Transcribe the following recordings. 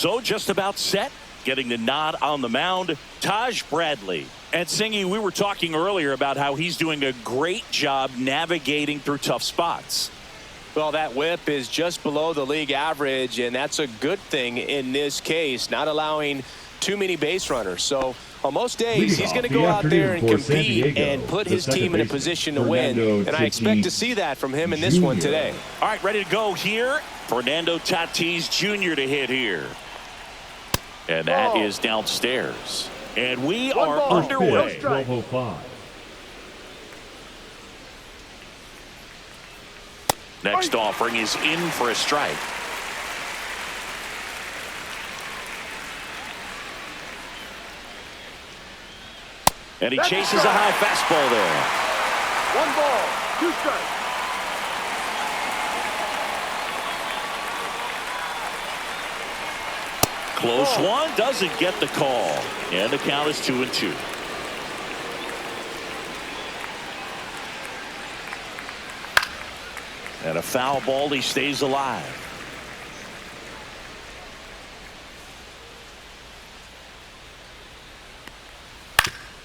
So just about set, getting the nod on the mound, Taj Bradley. And Singy, we were talking earlier about how he's doing a great job navigating through tough spots. Well, that whip is just below the league average, and that's a good thing in this case, not allowing too many base runners. So on most days, he's going to go out there and compete and put his team in a position to win. And I expect to see that from him in this one today. All right, ready to go here. Fernando Tatis Jr. to hit here. And that is downstairs. And we are underway. 12:05. Next offering is in for a strike. And he chases a high fastball there. 1 ball, 2 strikes. Close one, doesn't get the call. And the count is 2-2. And a foul ball, he stays alive.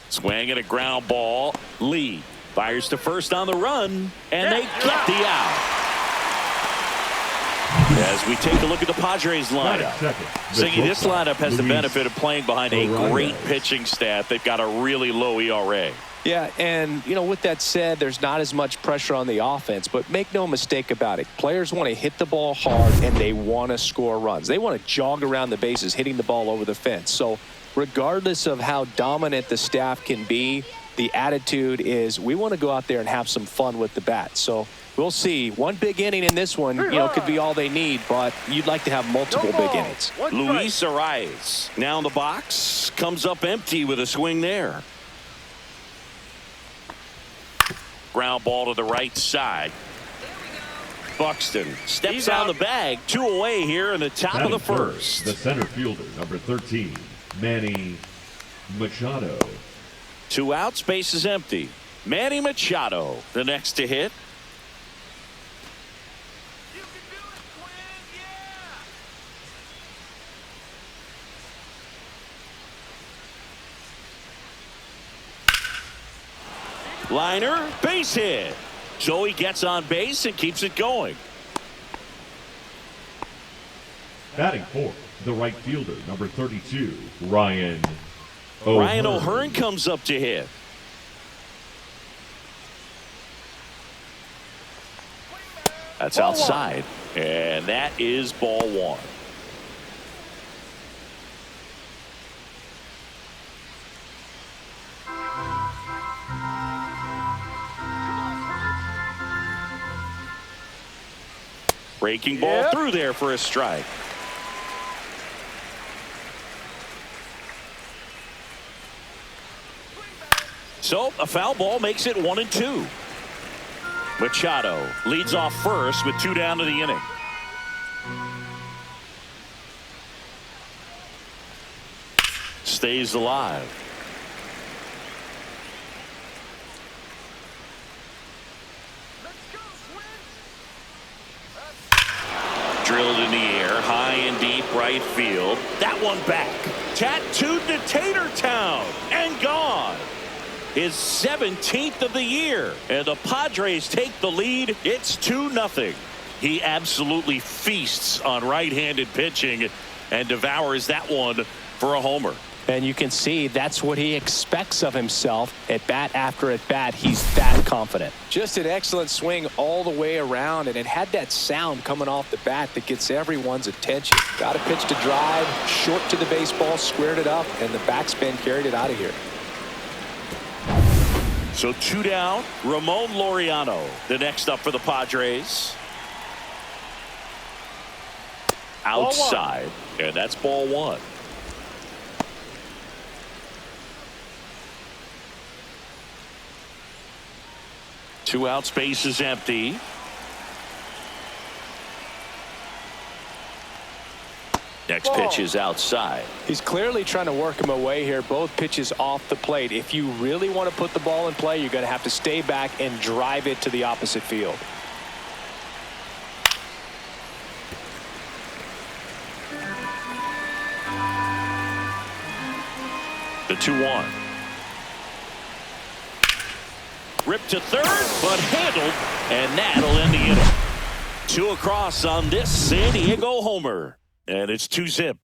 Swing and a ground ball. Lee fires to first on the run, and they get the out. As we take a look at the Padres lineup. Singy, this lineup has the benefit of playing behind a great pitching staff. They've got a really low ERA. Yeah, and, with that said, there's not as much pressure on the offense, but make no mistake about it. Players want to hit the ball hard, and they want to score runs. They want to jog around the bases, hitting the ball over the fence. So regardless of how dominant the staff can be, the attitude is we want to go out there and have some fun with the bat. So we'll see. One big inning in this one, could be all they need, but you'd like to have multiple big innings. Luis Arias now in the box, comes up empty with a swing there. Ground ball to the right side. Buxton steps out of the bag. 2 away here in the top of the first. The center fielder, number 13, Manny Machado. 2 outs, base is empty. Manny Machado, the next to hit. Liner, base hit. So he gets on base and keeps it going. Batting fourth, the right fielder, number 32, Ryan O'Hearn. Ryan O'Hearn comes up to hit. That's outside, and that is ball 1. Breaking ball through there for a strike. So a foul ball makes it 1-2. Machado leads off first with 2 down to the inning. Stays alive. Drilled in the air, high and deep right field. That one back. Tattooed to Tatertown and gone. His 17th of the year. And the Padres take the lead. It's 2-0. He absolutely feasts on right-handed pitching and devours that one for a homer. And you can see that's what he expects of himself at bat after at bat. He's that confident. Just an excellent swing all the way around, and it had that sound coming off the bat that gets everyone's attention. Got a pitch to drive, short to the baseball, squared it up, and the backspin carried it out of here. So 2 down. Ramon Laureano, the next up for the Padres. Outside, and that's ball 1. Two outs, base is empty. Next pitch is outside. He's clearly trying to work him away here. Both pitches off the plate. If you really want to put the ball in play, you're going to have to stay back and drive it to the opposite field. The 2-1. Ripped to third, but handled, and that'll end the inning. 2 across on this San Diego homer, and it's 2-zip.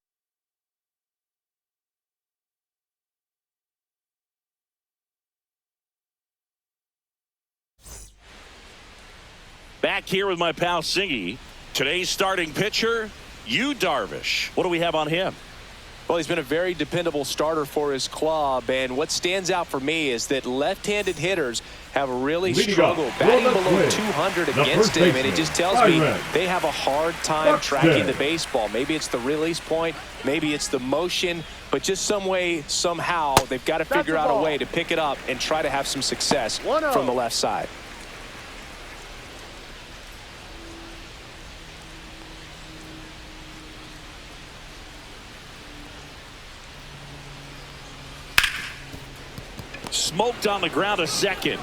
Back here with my pal Singy. Today's starting pitcher, Yu Darvish. What do we have on him? Well, he's been a very dependable starter for his club, and what stands out for me is that left-handed hitters have really struggled batting below 200 against him, and it just tells me they have a hard time tracking the baseball. Maybe it's the release point, maybe it's the motion, but just some way, somehow, they've got to figure out a way to pick it up and try to have some success from the left side. Smoked on the ground a second.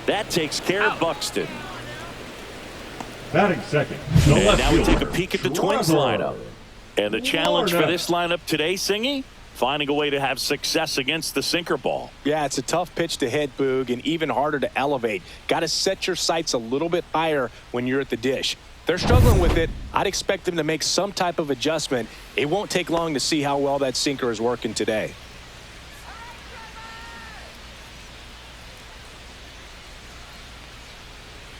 That takes care of Buxton. Batting second. And now we take a peek at the Twins lineup. And the challenge for this lineup today, Singy, finding a way to have success against the sinker ball. Yeah, it's a tough pitch to hit, Boog, and even harder to elevate. Got to set your sights a little bit higher when you're at the dish. They're struggling with it. I'd expect them to make some type of adjustment. It won't take long to see how well that sinker is working today.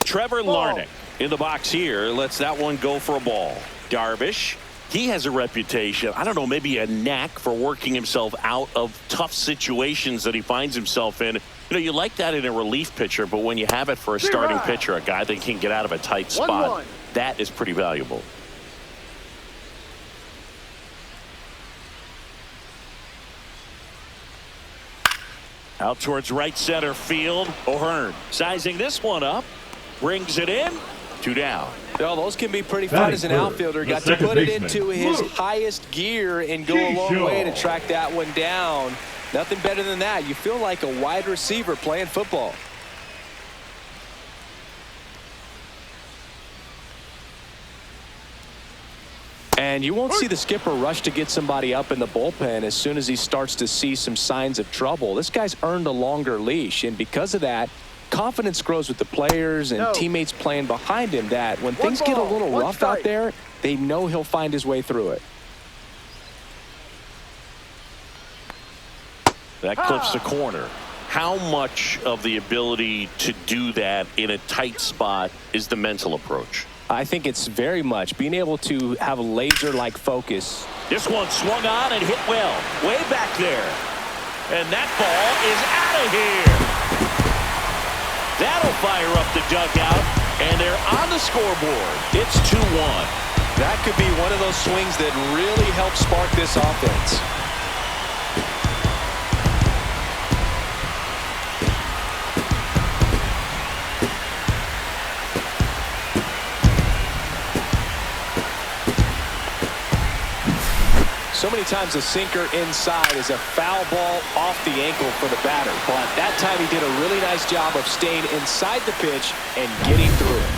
Trevor Larnach in the box here lets that one go for a ball. Darvish, he has a reputation, I don't know, maybe a knack for working himself out of tough situations that he finds himself in. You know, you like that in a relief pitcher, but when you have it for a starting pitcher, a guy that can get out of a tight spot, that is pretty valuable. Out towards right center field. O'Hearn sizing this one up. Brings it in. 2 down. Well, those can be pretty fun as an outfielder. Got to put it into his highest gear and go a long way to track that one down. Nothing better than that. You feel like a wide receiver playing football. And you won't see the skipper rush to get somebody up in the bullpen as soon as he starts to see some signs of trouble. This guy's earned a longer leash, and because of that, confidence grows with the players and teammates playing behind him that when things get a little rough out there, they know he'll find his way through it. That clips the corner. How much of the ability to do that in a tight spot is the mental approach? I think it's very much being able to have a laser-like focus. This one swung on and hit well. Way back there. And that ball is out of here. That'll fire up the dugout, and they're on the scoreboard. It's 2-1. That could be one of those swings that really helps spark this offense. So many times a sinker inside is a foul ball off the ankle for the batter. But that time he did a really nice job of staying inside the pitch and getting through it.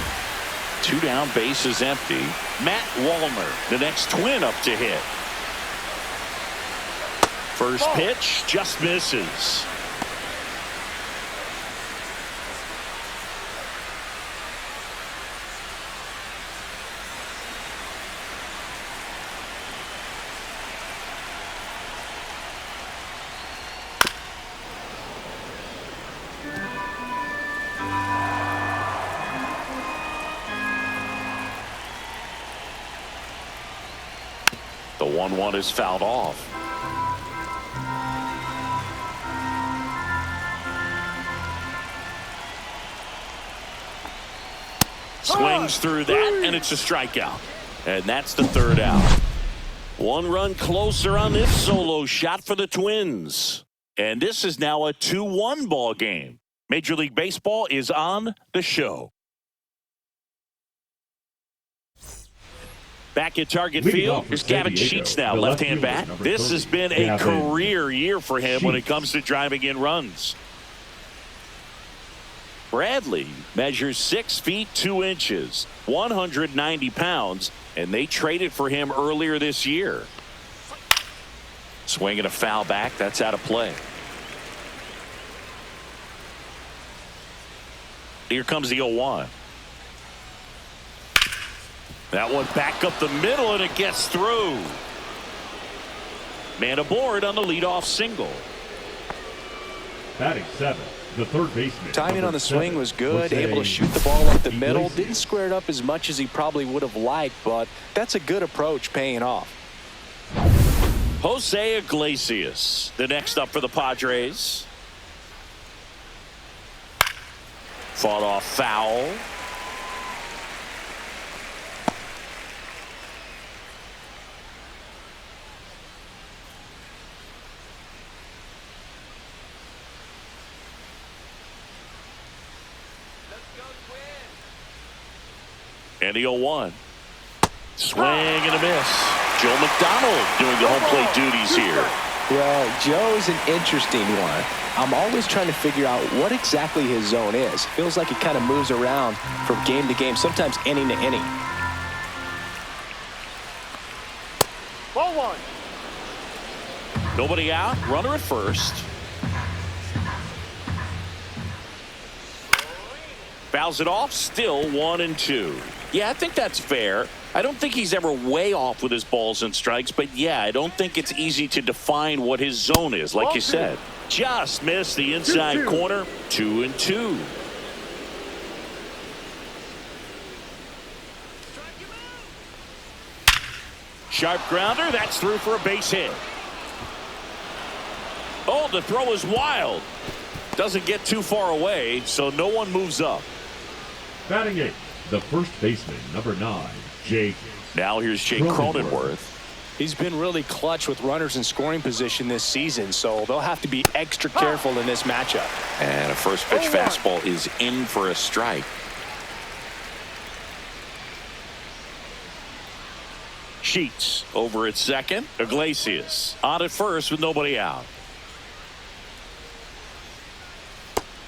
2 down, bases empty. Matt Wallner, the next Twin up to hit. First pitch just misses. The 1-1 is fouled off. Swings through that, and it's a strikeout. And that's the 3rd out. 1 run closer on this solo shot for the Twins. And this is now a 2-1 ball game. Major League Baseball is on the show. Back at Target Field, here's Gavin Sheets now, left-hand bat. This has been a career year for him when it comes to driving in runs. Bradley measures 6 feet 2 inches, 190 pounds, and they traded for him earlier this year. Swing and a foul back. That's out of play. Here comes the 0-1. That one back up the middle, and it gets through. Man aboard on the leadoff single. Batting 7, the third baseman. Timing on the swing was good. Jose Able to shoot the ball up the middle. Iglesias. Didn't square it up as much as he probably would have liked, but that's a good approach, paying off. Jose Iglesias, the next up for the Padres. Fought off foul. And the 0-1. Swing and a miss. Joe McDonald doing the home plate duties here. Well, Joe's an interesting one. I'm always trying to figure out what exactly his zone is. Feels like he kind of moves around from game to game, sometimes inning to inning. Ball 1. Nobody out. Runner at first. Fouls it off. Still 1-2. Yeah, I think that's fair. I don't think he's ever way off with his balls and strikes, but yeah, I don't think it's easy to define what his zone is, like you said. Just missed the inside 2-2. corner. 2-2. Sharp grounder. That's through for a base hit. Oh, the throw is wild. Doesn't get too far away, so no one moves up. Batting 8, the first baseman, number 9, Jake. Now here's Jake Cronenworth. He's been really clutch with runners in scoring position this season, so they'll have to be extra careful in this matchup. And a first pitch 0-1. fastball is in for a strike. Sheets over at second. Iglesias on at first with nobody out.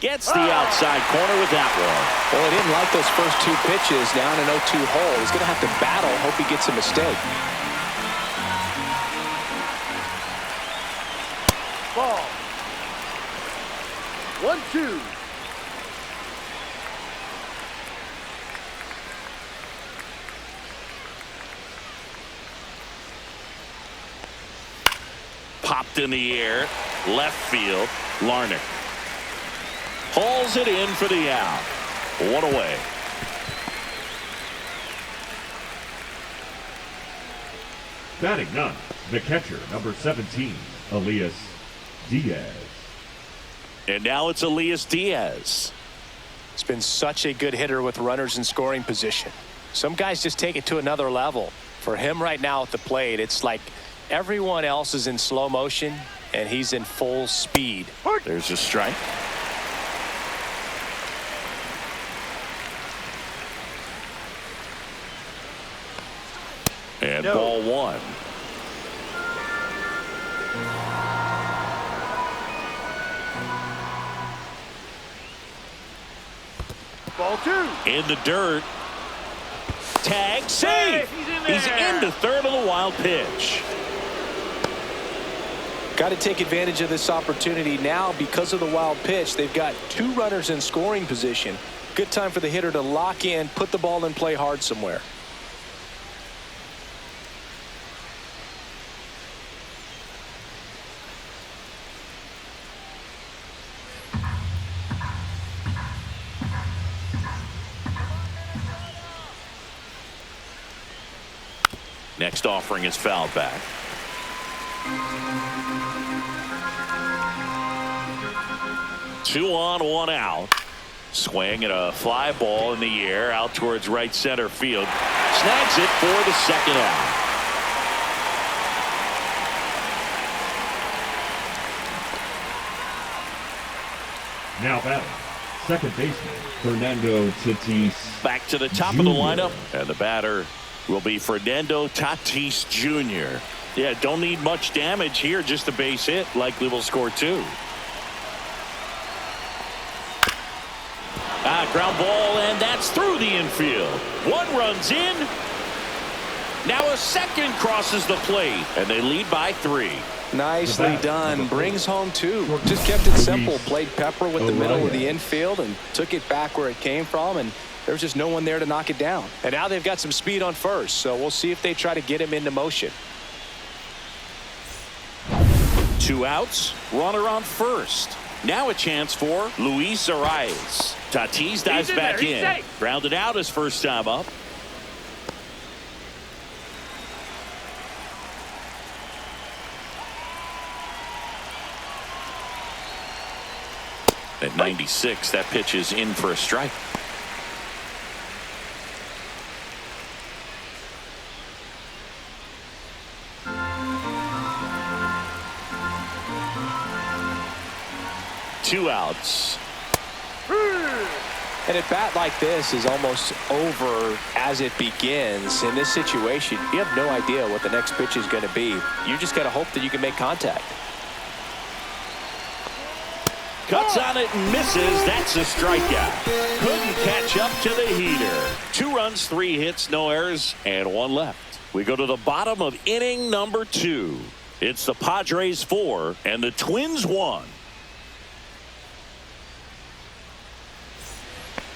Gets the outside corner with that one. Well, he didn't like those first two pitches. Now in an 0-2 hole. He's going to have to battle. Hope he gets a mistake. Ball. 1-2. Popped in the air. Left field. Larnach hauls it in for the out. One away. Batting 9, the catcher, number 17, Elias Diaz. And now it's Elias Diaz. He's been such a good hitter with runners in scoring position. Some guys just take it to another level. For him right now at the plate, it's like everyone else is in slow motion and he's in full speed. There's a strike. And No. ball 1. Ball 2. In the dirt. Tag safe. He's into third on the wild pitch. Got to take advantage of this opportunity now because of the wild pitch. They've got two runners in scoring position. Good time for the hitter to lock in, put the ball in play hard somewhere. Next offering is fouled back. Two on, one out. Swing and a fly ball in the air out towards right center field. Snags it for the second out. Now batting, second baseman, Fernando Tatis. Back to the top of the Jr. lineup, and the batter will be Fernando Tatis Jr. Yeah, don't need much damage here, just a base hit. Likely will score 2. Ground ball, and that's through the infield. One runs in, Now a second crosses the plate, and they lead by 3. Nicely done. Brings home 2. Just kept it simple. Played pepper with the middle of the infield and took it back where it came from, and there was just no one there to knock it down. And now they've got some speed on first, so we'll see if they try to get him into motion. 2 outs, runner on first. Now a chance for Luis Arias. Tatis dives back in. Grounded out his first time up. At 96, that pitch is in for a strike. Two outs. And a bat like this is almost over as it begins. In this situation, you have no idea what the next pitch is going to be. You just got to hope that you can make contact. Cuts on it and misses. That's a strikeout. Couldn't catch up to the heater. 2 runs, 3 hits, no errors, and 1 left. We go to the bottom of inning number 2. It's the Padres 4 and the Twins 1.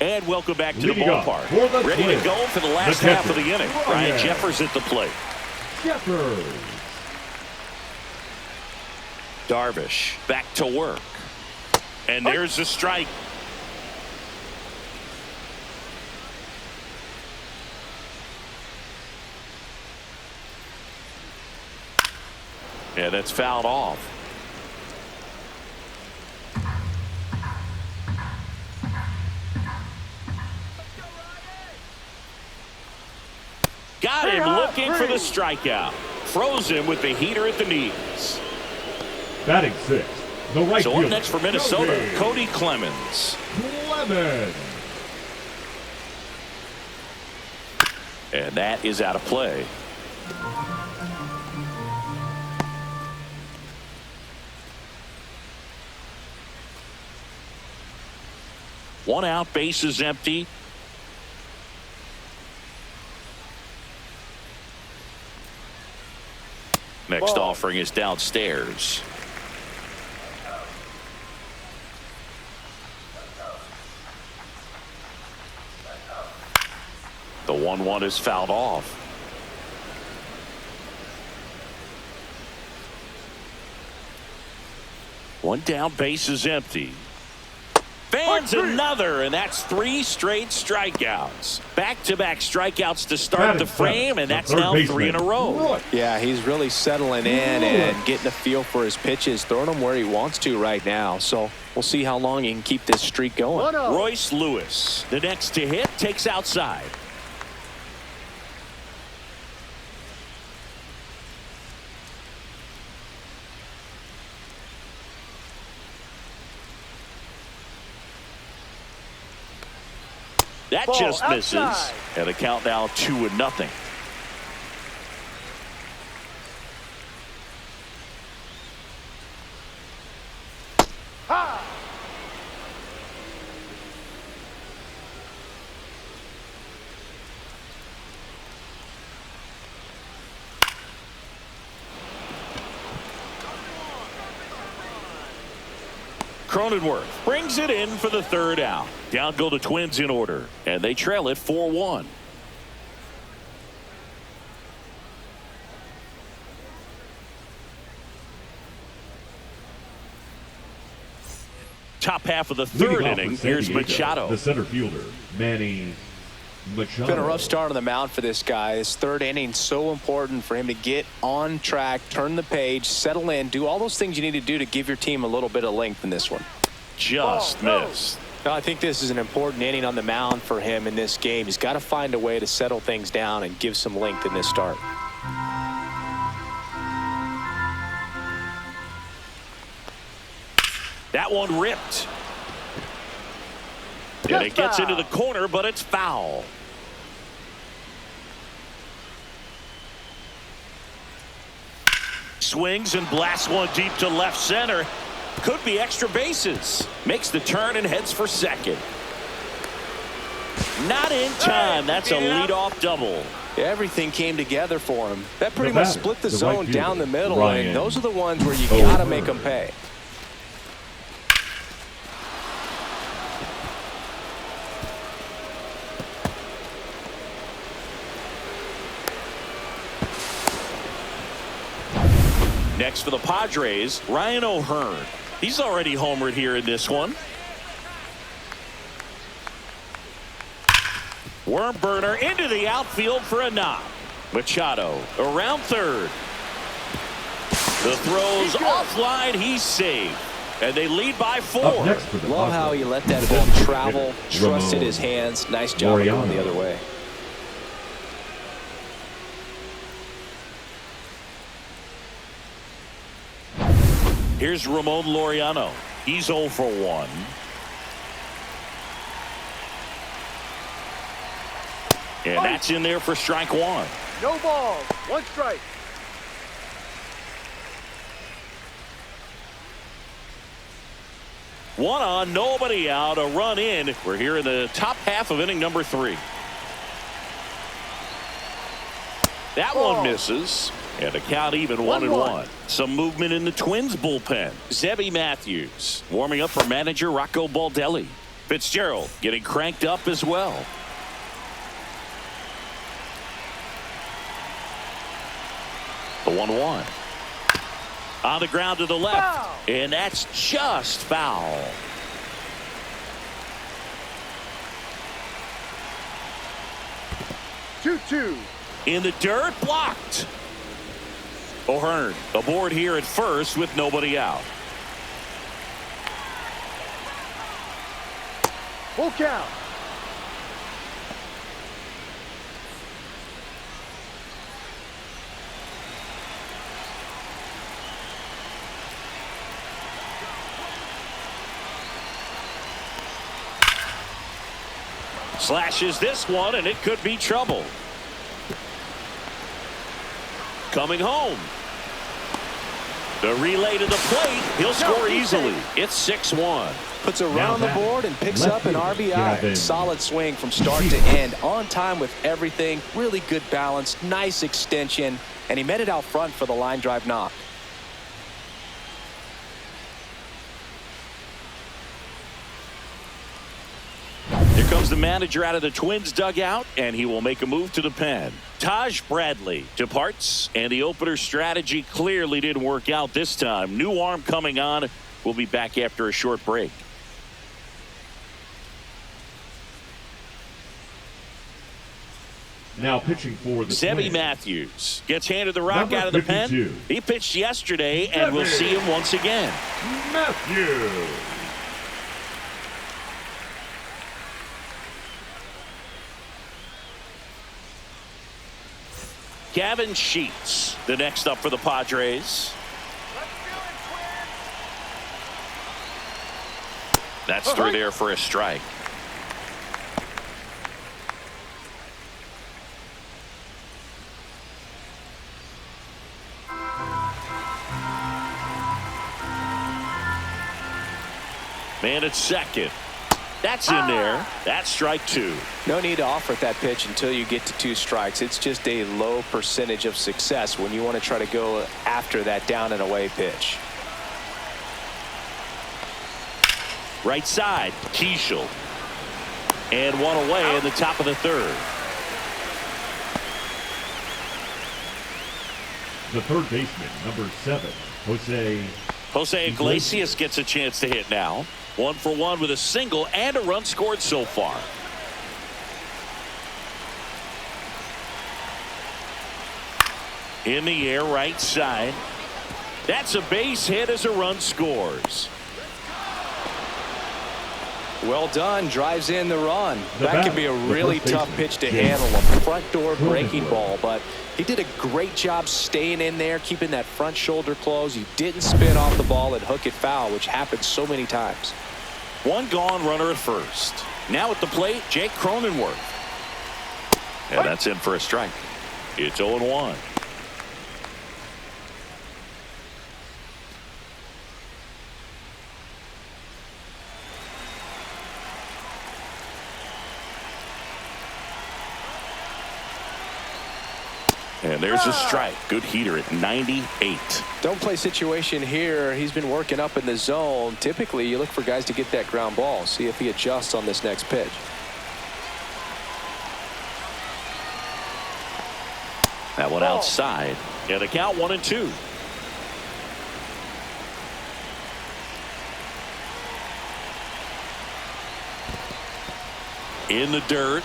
And welcome back to the ballpark. Ready to go for the last half of the inning. Ryan Jeffers at the plate. Jeffers. Darvish back to work. And there's a strike. Yeah, that's fouled off. Got him looking for the strikeout. Froze him with the heater at the knees. Batting 6. The right so fielder. Up next for Minnesota, Cody Clemens. And that is out of play. One out, bases empty. Next offering is downstairs. The 1-1 is fouled off. One down, base is empty. Fans another, and that's 3 straight strikeouts. Back-to-back strikeouts to start the frame, and that's now 3 in a row. Yeah, he's really settling in and getting a feel for his pitches, throwing them where he wants to right now. So we'll see how long he can keep this streak going. Royce Lewis, the next to hit, takes outside. That just misses. Outside. And a count now 2-0. Cronenworth brings it in for the 3rd out. Down go the Twins in order, and they trail it 4-1. Top half of the 3rd inning. Here's Machado. The center fielder, Manny Machado. It's been a rough start on the mound for this guy. This 3rd inning, so important for him to get on track, turn the page, settle in, do all those things you need to do to give your team a little bit of length in this one. Just missed. I think this is an important inning on the mound for him in this game. He's got to find a way to settle things down and give some length in this start. That one ripped. And it gets into the corner, but it's foul. Swings and blasts one deep to left center. Could be extra bases. Makes the turn and heads for second. Not in time. That's a leadoff double. Everything came together for him. That pretty much split the zone down the middle, Ryan. and those are the ones where you got to make them pay. Next for the Padres, Ryan O'Hearn. He's already homered here in this one. Worm burner into the outfield for a knock. Machado around third. The throw's offline. He's saved. And they lead by 4. Love how he let that ball travel, trusted his hands. Nice job of going the other way. Here's Ramon Laureano. He's 0 for 1. And that's in there for strike 1. No balls. 1 strike. One on, nobody out, a run in. We're here in the top half of inning number 3. That one misses. And a count even 1-1. Some movement in the Twins bullpen. Zebby Matthews warming up for manager Rocco Baldelli. Fitzgerald getting cranked up as well. The 1-1. On the ground to the left. Foul. And that's just foul. Two. In the dirt, blocked. O'Hearn aboard here at first with nobody out. Full count. Slashes this one, and it could be trouble. Coming home. The relay to the plate. He'll score easily. It's 6-1. Puts a run on the board and picks up an RBI. Solid swing from start to end. On time with everything. Really good balance. Nice extension. And he met it out front for the line drive knock. Here comes the manager out of the Twins dugout, and he will make a move to the pen. Taj Bradley departs, and the opener strategy clearly didn't work out this time. New arm coming on. We'll be back after a short break. Now pitching for the Zebby Twins. Matthews gets handed the rock Number out of the 52. pen. He pitched yesterday, and we'll see him once again. Matthews. Gavin Sheets, the next up for the Padres. That's through there for a strike. Man at second. That's in there. That's strike 2. No need to offer that pitch until you get to 2 strikes. It's just a low percentage of success when you want to try to go after that down and away pitch. Right side, Keishel. And one away in the top of the 3rd. The third baseman, number 7, Jose Iglesias gets a chance to hit now. 1 for 1 with a single and a run scored so far. In the air, right side. That's a base hit as a run scores. Well done. Drives in the run. That could be a really tough pitch to handle. A front door breaking ball, but he did a great job staying in there, keeping that front shoulder closed. He didn't spin off the ball and hook it foul, which happens so many times. One gone runner at first. Now at the plate, Jake Cronenworth. And that's in for a strike. It's 0-1. And there's a strike. Good heater at 98. Don't play situation here. He's been working up in the zone. Typically, you look for guys to get that ground ball. See if he adjusts on this next pitch. That one outside. And the count 1-2. In the dirt.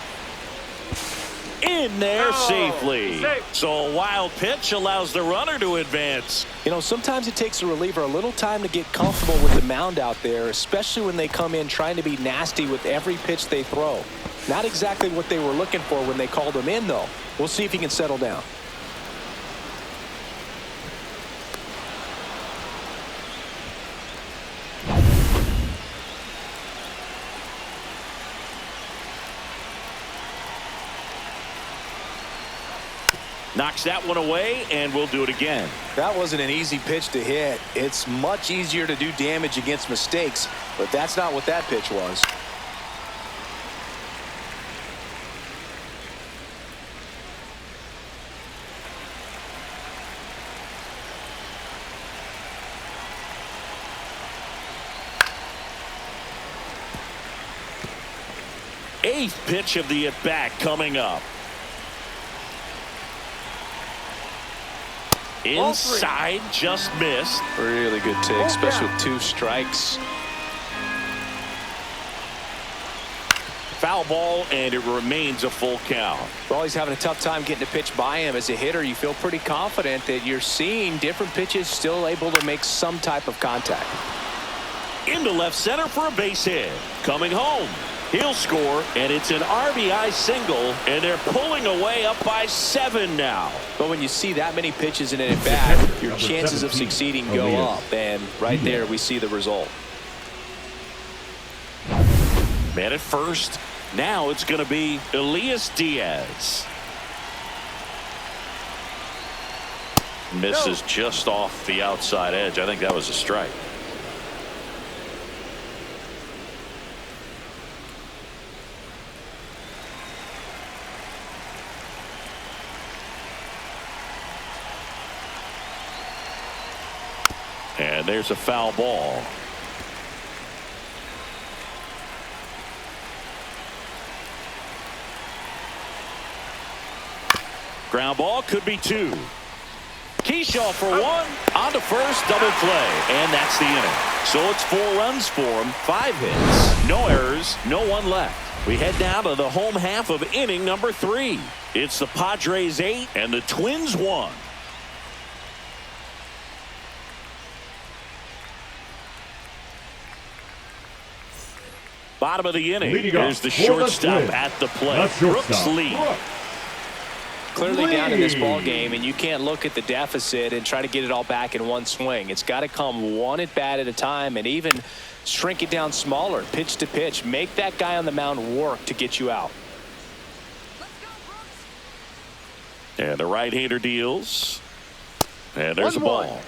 In there safely. So a wild pitch allows the runner to advance. You know, sometimes it takes a reliever a little time to get comfortable with the mound out there, especially when they come in trying to be nasty with every pitch they throw. Not exactly what they were looking for when they called him in, though. We'll see if he can settle down. Knocks that one away, and we'll do it again. That wasn't an easy pitch to hit. It's much easier to do damage against mistakes, but that's not what that pitch was. Eighth pitch of the at-bat coming up. Inside, just missed. Really good take, especially with 2 strikes. Foul ball, and it remains a full count. Well, he's having a tough time getting a pitch by him. As a hitter, you feel pretty confident that you're seeing different pitches still able to make some type of contact. Into left center for a base hit. Coming home. He'll score, and it's an RBI single, and they're pulling away up by 7 now. But when you see that many pitches in an at-bat, your chances of succeeding go up, and right there we see the result. Man at first. Now it's going to be Elias Diaz. Misses just off the outside edge. I think that was a strike. And there's a foul ball. Ground ball, could be 2. Keyshaw for 1. On to first, double play. And that's the inning. So it's 4 runs for him, 5 hits. No errors, no one left. We head down to the home half of inning number 3. It's the Padres 8 and the Twins 1. Bottom of the inning. Here's the shortstop at the plate. Brooks lead. Clearly down in this ball game, and you can't look at the deficit and try to get it all back in one swing. It's got to come one at bat at a time, and even shrink it down smaller, pitch to pitch. Make that guy on the mound work to get you out. And the right-hander deals. And there's a ball.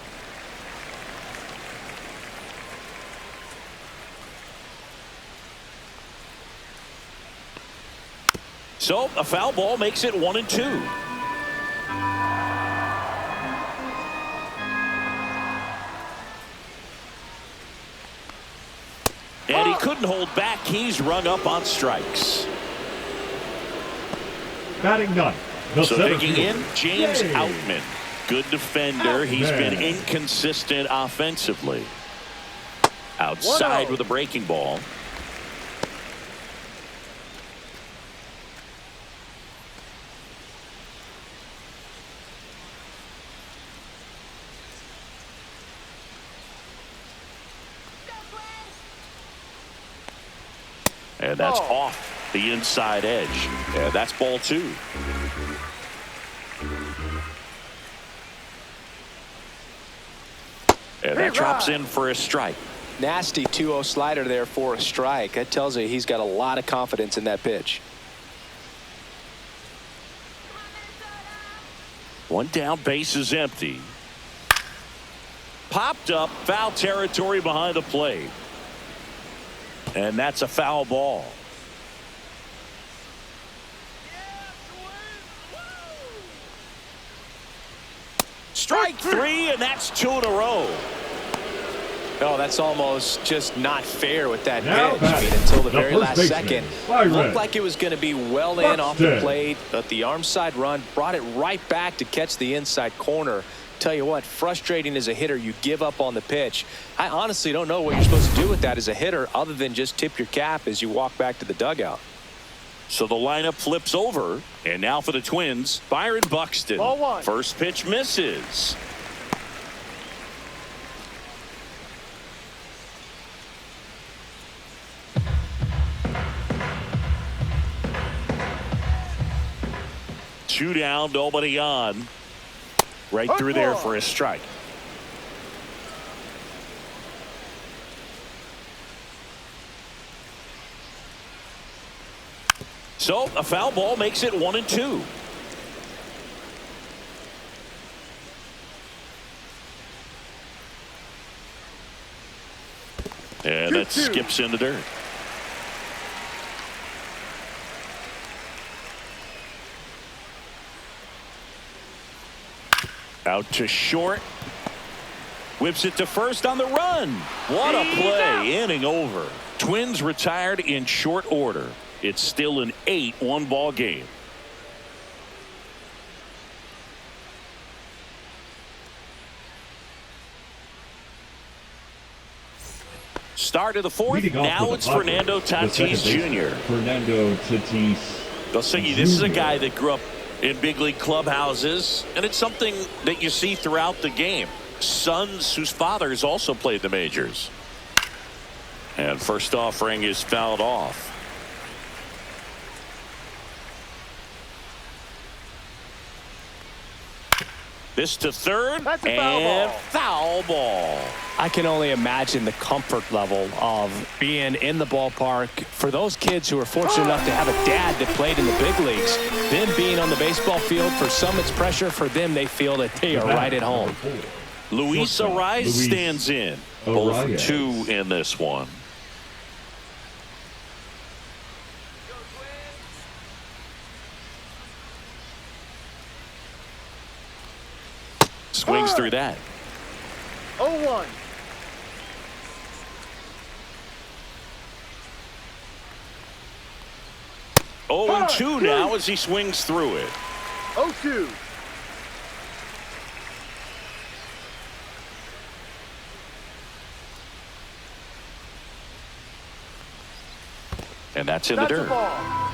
So a foul ball makes it 1-2. And he couldn't hold back. He's rung up on strikes. Batting 9. So taking in James Outman. Good defender. He's been inconsistent offensively. Outside with a breaking ball. And that's off the inside edge. And that's ball 2. And that drops in for a strike. Nasty 2-0 slider there for a strike. That tells you he's got a lot of confidence in that pitch. One down, base is empty. Popped up, foul territory behind the plate. And that's a foul ball. 3, and that's 2 in a row. Oh, that's almost just not fair with that Now pitch. I mean, until the very last baseman, second, Byron. looked like it was going to be well in off the Buxton. plate, but the arm side run brought it right back to catch the inside corner. Tell you what, frustrating as a hitter, you give up on the pitch. I honestly don't know what you're supposed to do with that as a hitter other than just tip your cap as you walk back to the dugout. So the lineup flips over, and now for the Twins, Byron Buxton. Ball 1. First pitch misses. Two down, nobody on. Right through there for a strike. So a foul ball makes it 1-2. And that skips in the dirt. Out to short. Whips it to first on the run. What a play. Inning over. Twins retired in short order. It's still an 8-1 ball game. Start of the fourth. Now it's Fernando Tatis Jr. Fernando Tatis. Bilsigi, this is a guy that grew up in big league clubhouses, and it's something that you see throughout the game. Sons whose fathers also played the majors. And first offering is fouled off. This to third, That's a foul and ball. foul ball. I can only imagine the comfort level of being in the ballpark for those kids who are fortunate enough to have a dad that played in the big leagues. Them being on the baseball field, for some it's pressure. For them, they feel that they are right at home. Luis Ariz stands in. 0 for 2 in this one. Swings through that. 0-1. Oh, and 2 now as he swings through it. 0-2. And that's in the That's a dirt. ball.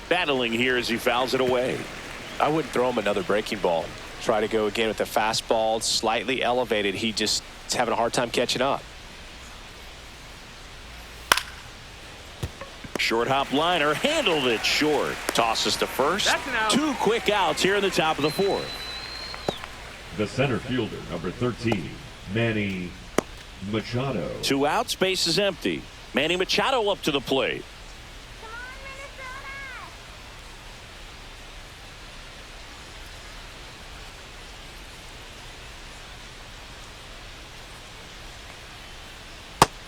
Battling here as he fouls it away. I wouldn't throw him another breaking ball. Try to go again with the fastball, slightly elevated. He just is having a hard time catching up. Short hop liner, handled it short. Tosses to first. That's an out. 2 quick outs here in the top of the fourth. The center fielder, number 13, Manny Machado. 2 outs, base is empty. Manny Machado up to the plate.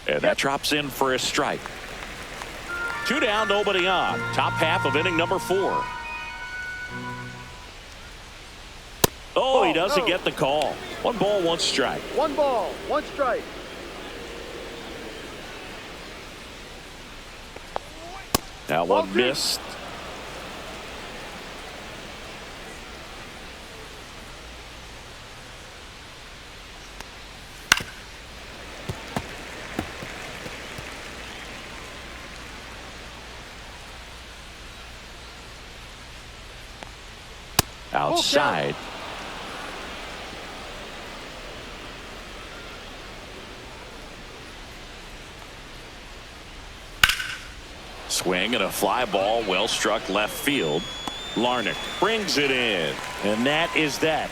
And that drops in for a strike. 2 down, nobody on. Top half of inning number 4. Oh, he doesn't get the call. 1 ball, 1 strike. 1 ball, 1 strike. That one missed. Outside. Swing and a fly ball, well struck left field. Larnach brings it in, and that is that.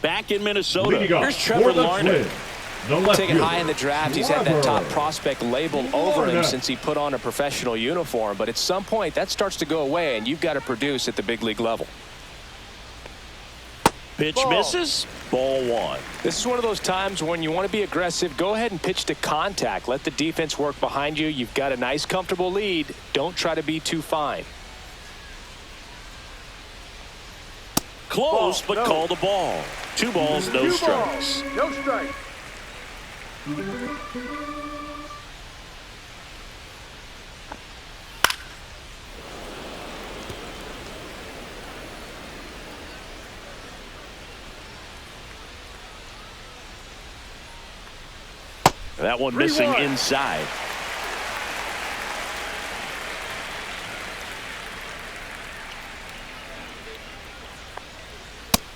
Back in Minnesota, here's Trevor Larnach. The left Taken high in fielder, the draft, he's had that top Trevor. prospect labeled over him since he put on a professional uniform. But at some point, that starts to go away, and you've got to produce at the big league level. Pitch Ball. misses. Ball one. This is one of those times when you want to be aggressive. Go ahead and pitch to contact. Let the defense work behind you. You've got a nice, comfortable lead. Don't try to be too fine. Close, Ball, but no. call the ball. 2 balls, no 2 strikes. balls, no strikes. That one missing 3-1. inside.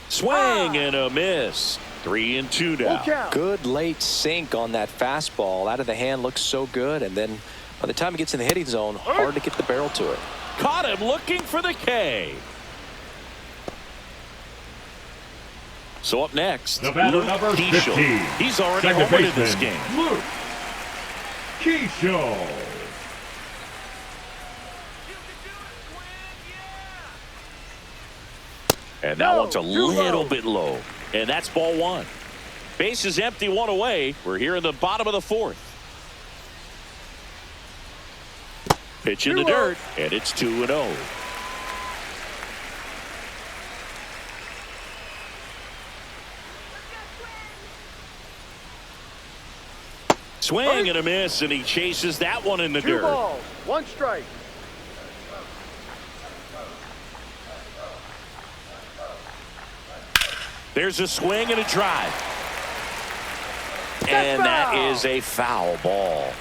Swing and a miss. 3-2 Full now. count. Good late sink on that fastball. Out of the hand looks so good. And then by the time it gets in the hitting zone, hard to get the barrel to it. Caught him looking for the K. So up next, The batter, Luke number Keishel. 15. He's already Second homered in this baseman, game. Luke Keishel. And that No, one's a too little low. bit low. And that's ball one. Base is empty, 1 away. We're here in the bottom of the 4th. Pitch in the 2-0. dirt, and it's 2-0. Swing and a miss, and he chases that one in the 2 dirt. balls, 1 strike. There's a swing and a drive. And that foul. is a foul ball.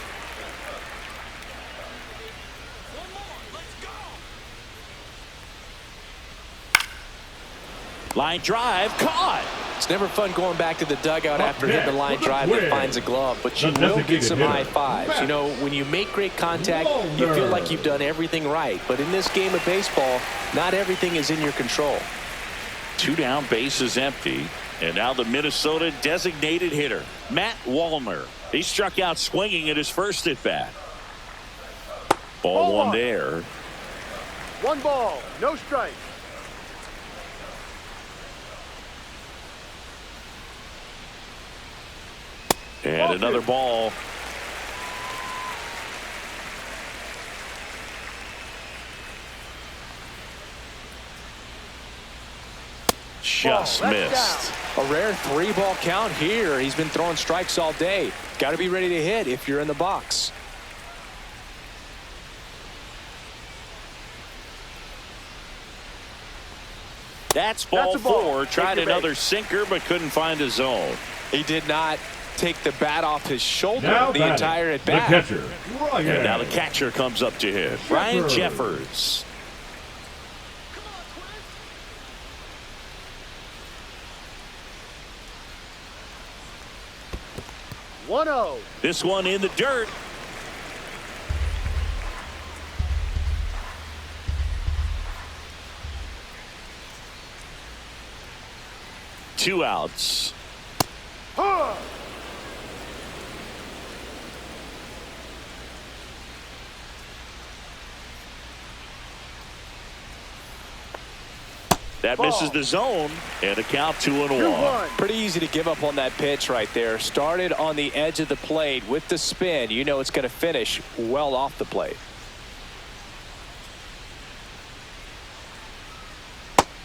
Line drive caught. It's never fun going back to the dugout after hitting the line drive that finds a glove, but you The will get designated some hitter, high fives. You know, when you make great contact, you feel Walner. like you've done everything right. But in this game of baseball, not everything is in your control. 2 down, bases empty. And now the Minnesota designated hitter, Matt Walner. He struck out swinging at his first at bat. Ball Ball one one. there. 1 ball, no strike. And Ball another 2. ball. Just Ball, that's missed. A rare 3-ball count here. He's been throwing strikes all day. Got to be ready to hit if you're in the box. That's ball That's a ball. 4. Take Tried your another base. sinker, but couldn't find a zone. He did not take the bat off his shoulder Now the batting, entire at the bat. catcher, Ryan. And now the catcher comes up to hit. Ryan Jeffers. One 1-0. This one in the dirt. Two outs. Huh. That Ball. misses the zone, and a count 2-1. 2-1. Pretty easy to give up on that pitch right there. Started on the edge of the plate with the spin. You know it's going to finish well off the plate.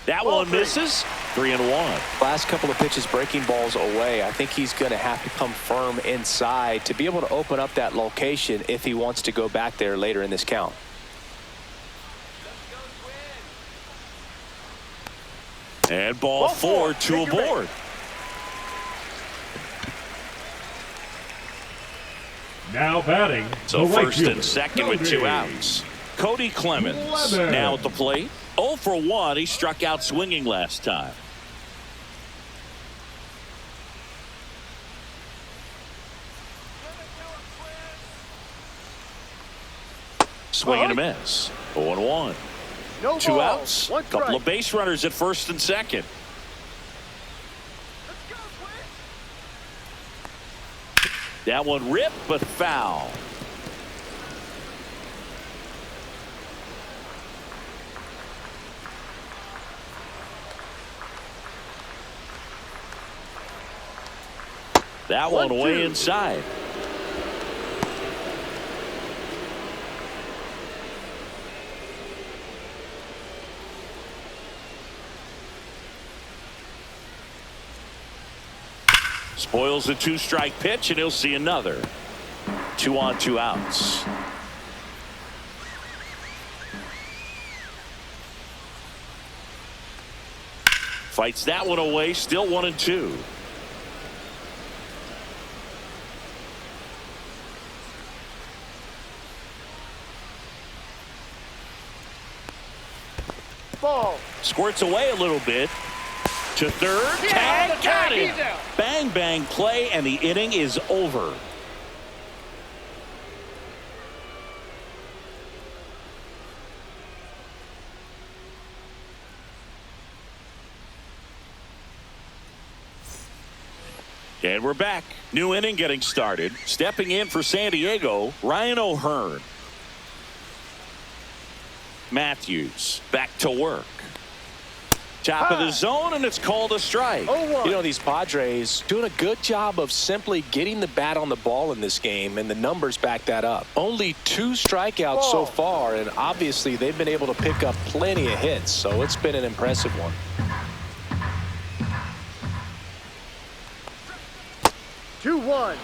That Ball one 3. misses. 3-1. Last couple of pitches breaking balls away. I think he's going to have to come firm inside to be able to open up that location if he wants to go back there later in this count. And ball 4, 2 Take your aboard. Now batting, So the right first fielder, and second with 2 Cody. outs. Cody Clemens Clemens. now at the plate. 0 for 1. He struck out swinging last time. Swing and a miss. 0-1. No 2 balls, outs. 1 Couple strike. of base runners at first and second. That one ripped, but foul. That one way inside. Spoils the 2-strike pitch, and he'll see another. 2 on, 2 outs. Fights that one away, still 1-2. Ball. Squirts away a little bit. To third. Tag. Got him. Bang, bang play, and the inning is over. And we're back. New inning getting started. Stepping in for San Diego, Ryan O'Hearn. Matthews back to work. Top of the zone, and it's called a strike. You know, these Padres doing a good job of simply getting the bat on the ball in this game, and the numbers back that up. Only 2 strikeouts so far, and obviously they've been able to pick up plenty of hits, so it's been an impressive one. 2-1.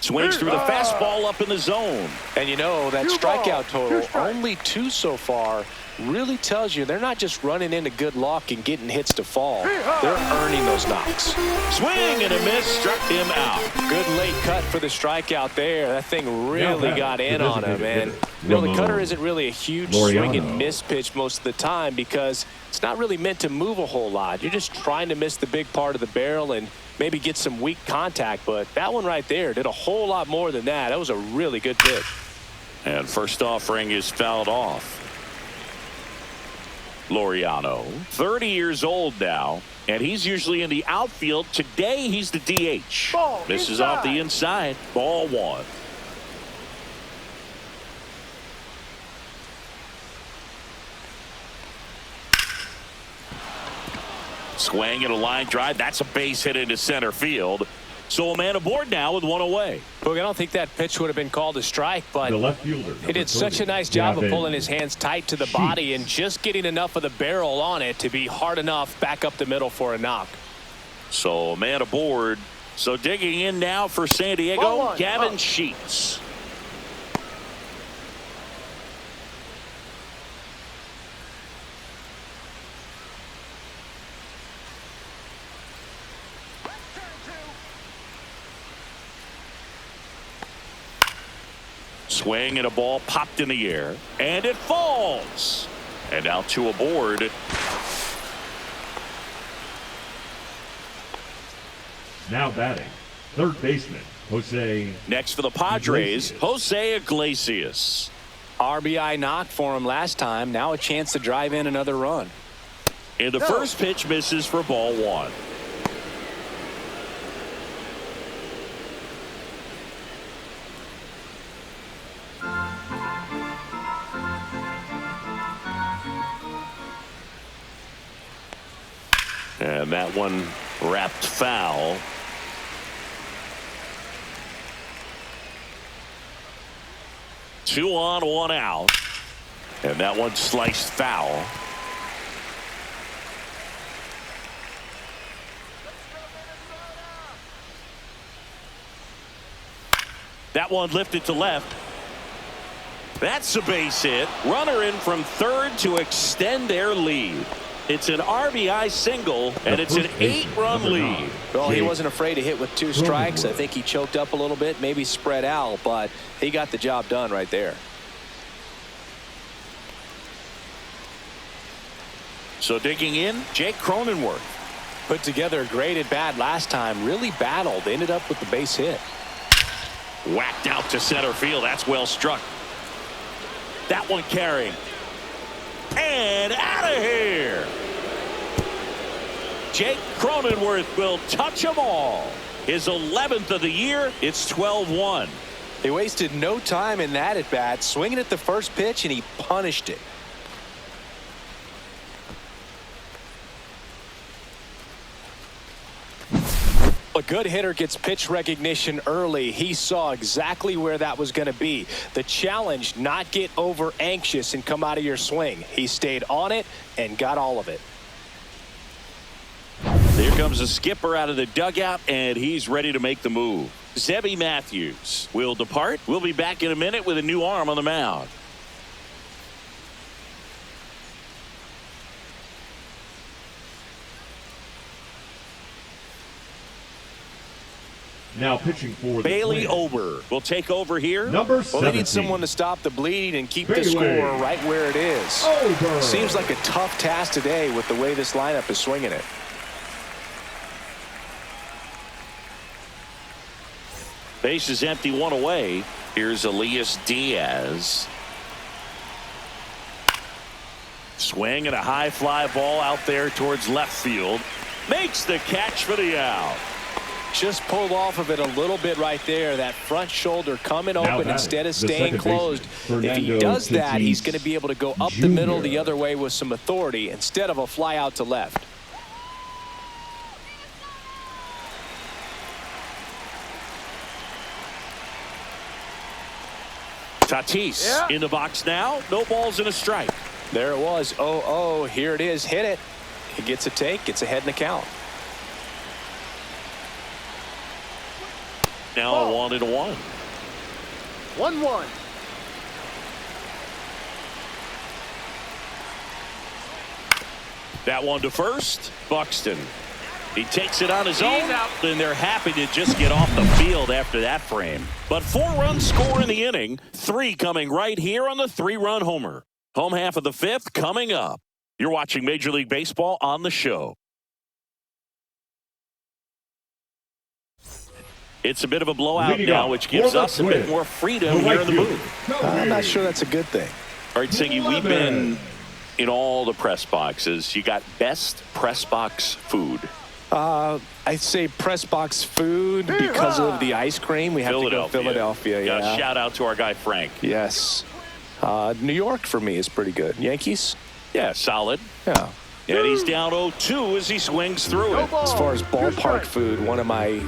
Swings through the fastball up in the zone. And you know, that strikeout total, only 2 so far, really tells you they're not just running into good luck and getting hits to fall. They're earning those knocks. Swing and a miss, struck him out. Good late cut for the strikeout there. That thing really got in on him. And you know, the cutter isn't really a huge swing and miss pitch most of the time because it's not really meant to move a whole lot. You're just trying to miss the big part of the barrel and maybe get some weak contact, but that one right there did a whole lot more than that. That was a really good pitch. And first offering is fouled off. Laureano, 30 years old now, and he's usually in the outfield. Today he's the DH. Misses off the inside. Ball 1. Swing and a line drive. That's a base hit into center field. So a man aboard now with 1 away. Look, I don't think that pitch would have been called a strike, but The left fielder, he did such a nice job of pulling his hands tight to the body and just getting enough of the barrel on it to be hard enough back up the middle for a knock. So a man aboard. So digging in now for San Diego, Gavin Sheets. Swing and a ball popped in the air, and it falls. And now 2 aboard. Now batting, third baseman, Jose. Next for the Padres, Jose Iglesias. RBI knock for him last time. Now a chance to drive in another run. And the first pitch misses for ball 1. And that one wrapped foul. Two on, 1 out. And that one sliced foul. That one lifted to left. That's a base hit. Runner in from third to extend their lead. It's an RBI single, and it's an 8-run lead. Well, he wasn't afraid to hit with 2 strikes. I think he choked up a little bit, maybe spread out, but he got the job done right there. So digging in, Jake Cronenworth. Put together a great at bat last time. Really battled. Ended up with the base hit. Whacked out to center field. That's well struck. That one carrying. And out of here. Jake Cronenworth will touch them all. His 11th of the year. It's 12-1. He wasted no time in that at bat, swinging at the first pitch, and he punished it. A good hitter gets pitch recognition early. He saw exactly where that was going to be. The challenge, not get over anxious and come out of your swing. He stayed on it and got all of it. Here comes the skipper out of the dugout, and he's ready to make the move. Zebby Matthews will depart. We'll be back in a minute with a new arm on the mound. Now pitching for the Bailey Twins. Ober will take over here. Number 17. Well, they need someone to stop the bleeding and keep Bailey. the score right where it is. Ober. Seems like a tough task today with the way this lineup is swinging it. Base is empty, one away. Here's Elias Diaz. Swing and a high fly ball out there towards left field. Makes the catch for the out. Just pulled off of it a little bit right there. That front shoulder coming open instead of staying closed. If he does that, he's going to be able to go up the middle the other way with some authority instead of a fly out to left. Tatis in the box now. No balls and a strike. There it was. 0-0. Here it is. Hit it. He gets a take. Gets ahead in the count. Now a 1-1. 1-1. That one to first. Buxton. He takes it on his own, and they're happy to just get off the field after that frame. But 4 runs score in the inning, 3 coming right here on the 3-run homer. Home half of the 5th coming up. You're watching Major League Baseball on the show. It's a bit of a blowout now, which gives us a bit more freedom here in the booth. I'm not sure that's a good thing. All right, Singy, we've been in all the press boxes. You got best press box food. I'd say press box food because of the ice cream. We have to go Philadelphia. Yeah. Shout out to our guy Frank. Yes. New York for me is pretty good. Yankees? Yeah, solid. Yeah. And he's down 0-2 as he swings through it. As far as ballpark food, one of my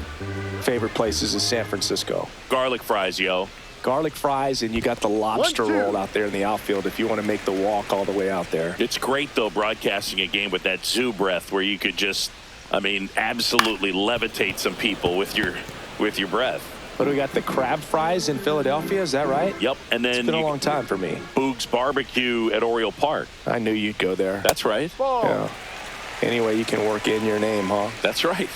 favorite places is San Francisco. Garlic fries, yo. Garlic fries, and you got the lobster roll out there in the outfield if you want to make the walk all the way out there. It's great, though, broadcasting a game with that zoo breath where you could just, absolutely levitate some people with your breath. But we got the crab fries in Philadelphia, is that right? Yep, and then it's been a long time for me. Boog's Barbecue at Oriole Park. I knew you'd go there. That's right. Yeah. Anyway, you can work in your name, huh? That's right.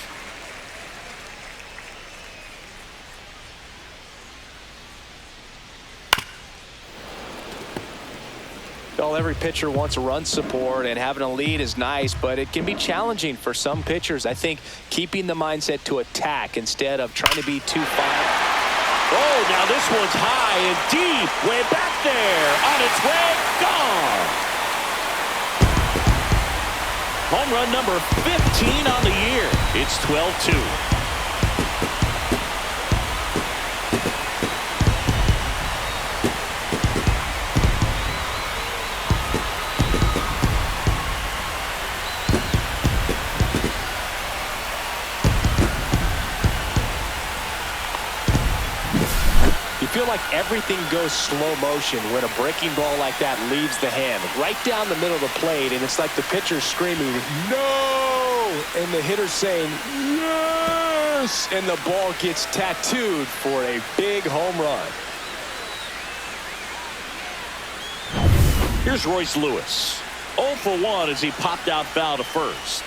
Well, every pitcher wants a run support, and having a lead is nice, but it can be challenging for some pitchers. I think keeping the mindset to attack instead of trying to be too fine. Oh, now this one's high and deep, way back there, on its way, gone. Home run number 15 on the year. It's 12-2. You feel like everything goes slow motion when a breaking ball like that leaves the hand right down the middle of the plate, and it's like the pitcher screaming, "No!" and the hitter saying, "Yes!" and the ball gets tattooed for a big home run. Here's Royce Lewis. 0 for 1 as he popped out foul to first.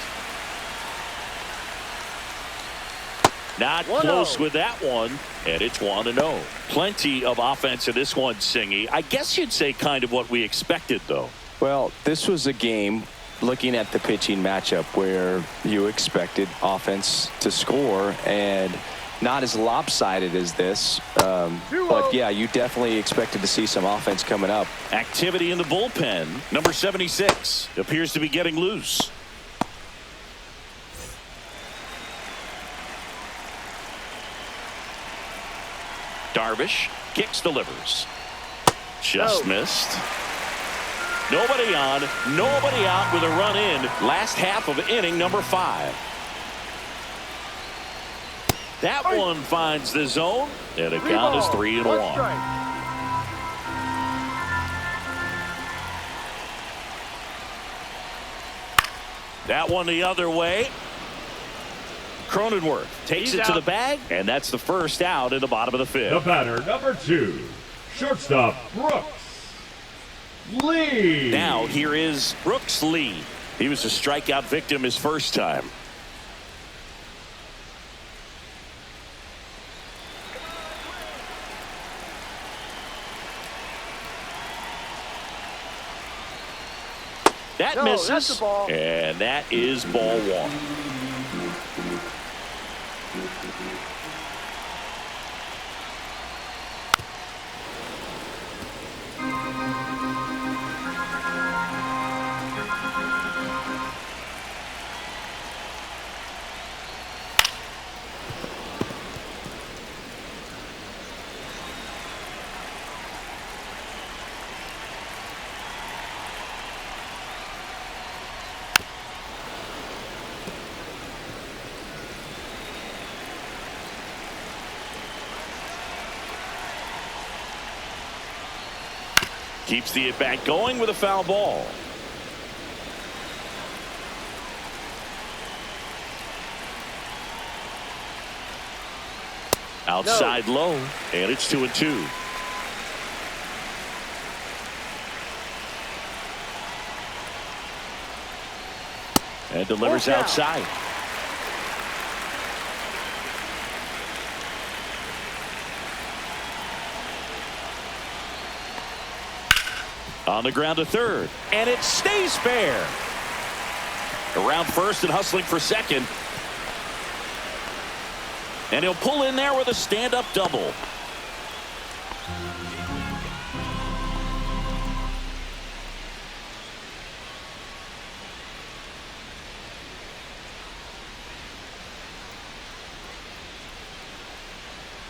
Not close with that one, and it's 1-0. Plenty of offense in this one, Singy. I guess you'd say kind of what we expected, though. Well, this was a game, looking at the pitching matchup, where you expected offense to score, and Not as lopsided as this, but yeah, you definitely expected to see some offense coming up. Activity in the bullpen. Number 76 appears to be getting loose. Darvish kicks, delivers. Just missed. Nobody on, nobody out with a run in. Last half of inning number 5. That one finds the zone, and the count is 3-1. That one the other way. Cronenworth takes it to the bag, and that's the first out in the bottom of the 5th. The batter, number 2, shortstop Brooks Lee. Now here is Brooks Lee. He was a strikeout victim his first time. That misses, that's a ball. And that is ball 1. Keeps the at-bat going with a foul ball. Outside low, and it's 2-2. And delivers outside. On the ground to third, and it stays fair. Around first and hustling for second. And he'll pull in there with a stand-up double.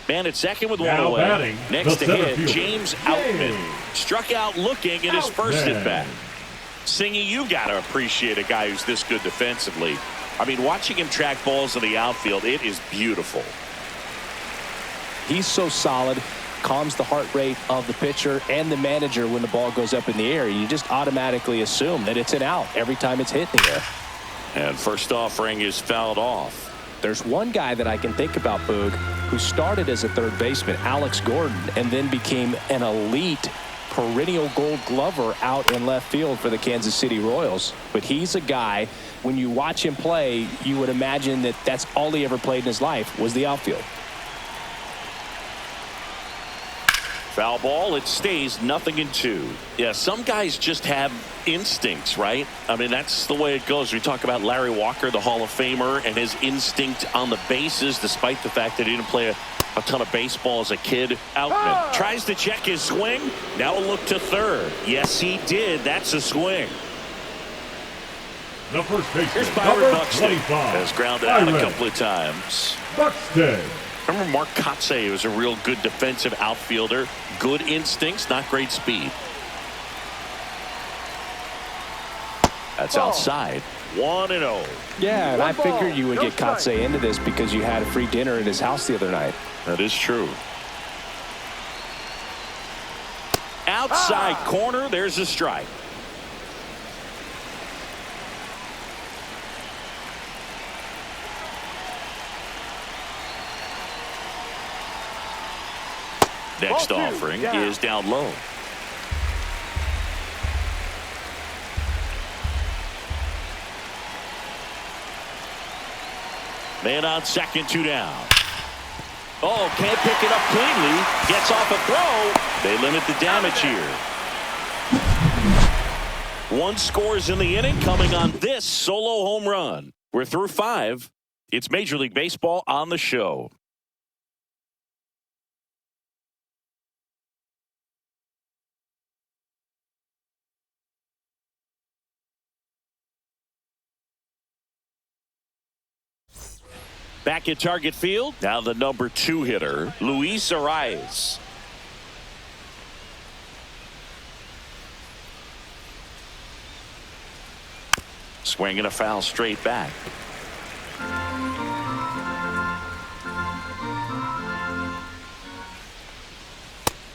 Man at second with one away. Batting, next to hit, James Outman. Struck out looking in his first at-bat. Singy, you got to appreciate a guy who's this good defensively. I mean, watching him track balls in the outfield, it is beautiful. He's so solid, calms the heart rate of the pitcher and the manager when the ball goes up in the air. You just automatically assume that it's an out every time it's hit in the air. And first offering is fouled off. There's one guy that I can think about, Boog, who started as a third baseman, Alex Gordon, and then became an elite perennial gold glover out in left field for the Kansas City Royals. But he's a guy, when you watch him play, you would imagine that that's all he ever played in his life was the outfield. Foul ball, it stays 0-2. Yeah, some guys just have instincts, right? I mean, that's the way it goes. We talk about Larry Walker, the Hall of Famer, and his instinct on the bases, despite the fact that he didn't play a ton of baseball as a kid. Outman tries to check his swing. Now a look to third. Yes, he did. That's a swing. The first baseman, Here's Byron number Buxton. 25. Has grounded out a couple of times. Buxton. Remember Mark Kotsay was a real good defensive outfielder. Good instincts, not great speed. That's outside. 1-0. Yeah, and I figured you would get Kotsay into this because you had a free dinner at his house the other night. That is true. Outside corner, there's a strike. Next offering is down low. Man on second, 2 down. Oh, can't pick it up cleanly. Gets off a throw. They limit the damage here. 1 scores in the inning coming on this solo home run. We're through 5. It's Major League Baseball on the show. Back at target field. Now the number 2 hitter, Luis Arias. Swinging a foul straight back.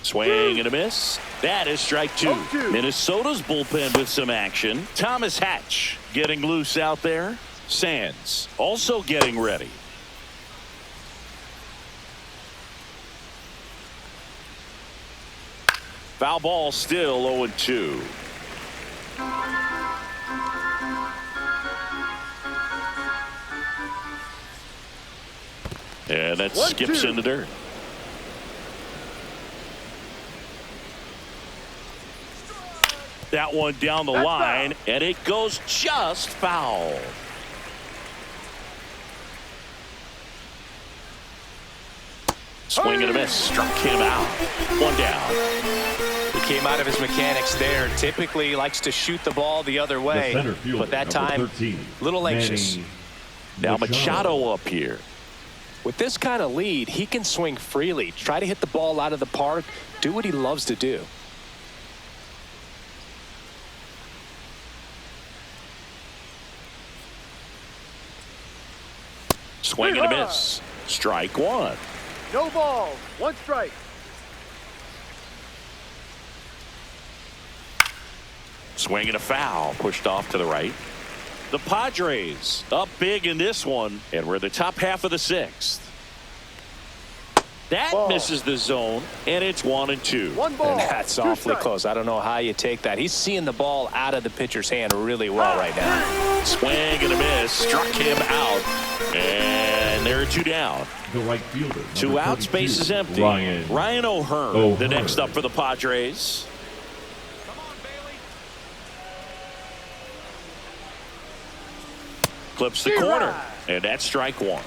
Swing and a miss. That is strike 2. Minnesota's bullpen with some action. Thomas Hatch getting loose out there. Sands also getting ready. Foul ball, still 0-2. And that skips in the dirt. That one down the line, and it goes just foul. Swing and a miss. Struck him out. One down. He came out of his mechanics there. Typically he likes to shoot the ball the other way, but that time, 13, little anxious. Now Machado up here. With this kind of lead, he can swing freely, try to hit the ball out of the park, do what he loves to do. Swing and a miss. Strike 1. No balls. 1 strike. Swing and a foul. Pushed off to the right. The Padres up big in this one, and we're the top half of the 6th. That misses the zone, and it's 1-2. 1 ball. And that's awfully close. I don't know how you take that. He's seeing the ball out of the pitcher's hand really well right now. Swing and a miss. Struck him out. And there are 2 down. The right fielder. 2 outs, base is empty. Ryan O'Hearn, the next up for the Padres. Clips the corner, and that's strike 1.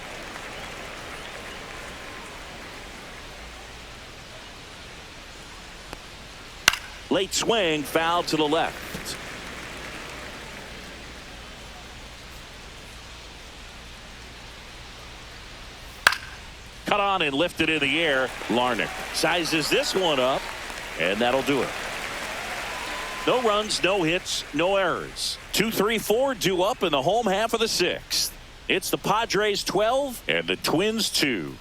Late swing, foul to the left. Cut on and lifted in the air. Larnach sizes this one up, and that'll do it. No runs, no hits, no errors. 2, 3, 4 due up in the home half of the 6th. It's the Padres 12 and the Twins 2.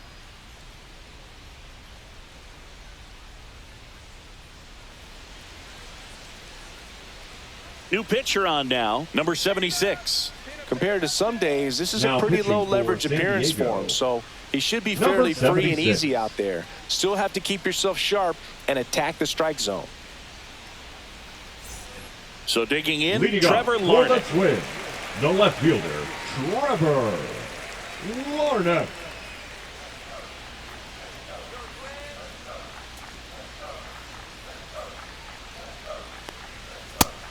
New pitcher on now, number 76. Compared to some days, this is Now a pretty pitching low for leverage San appearance Diego. for him, so he should be Number fairly free and 76. easy out there. Still have to keep yourself sharp and attack the strike zone. So digging in, Leading Trevor up for the Larnach. Twins, the left fielder, Trevor Larnach.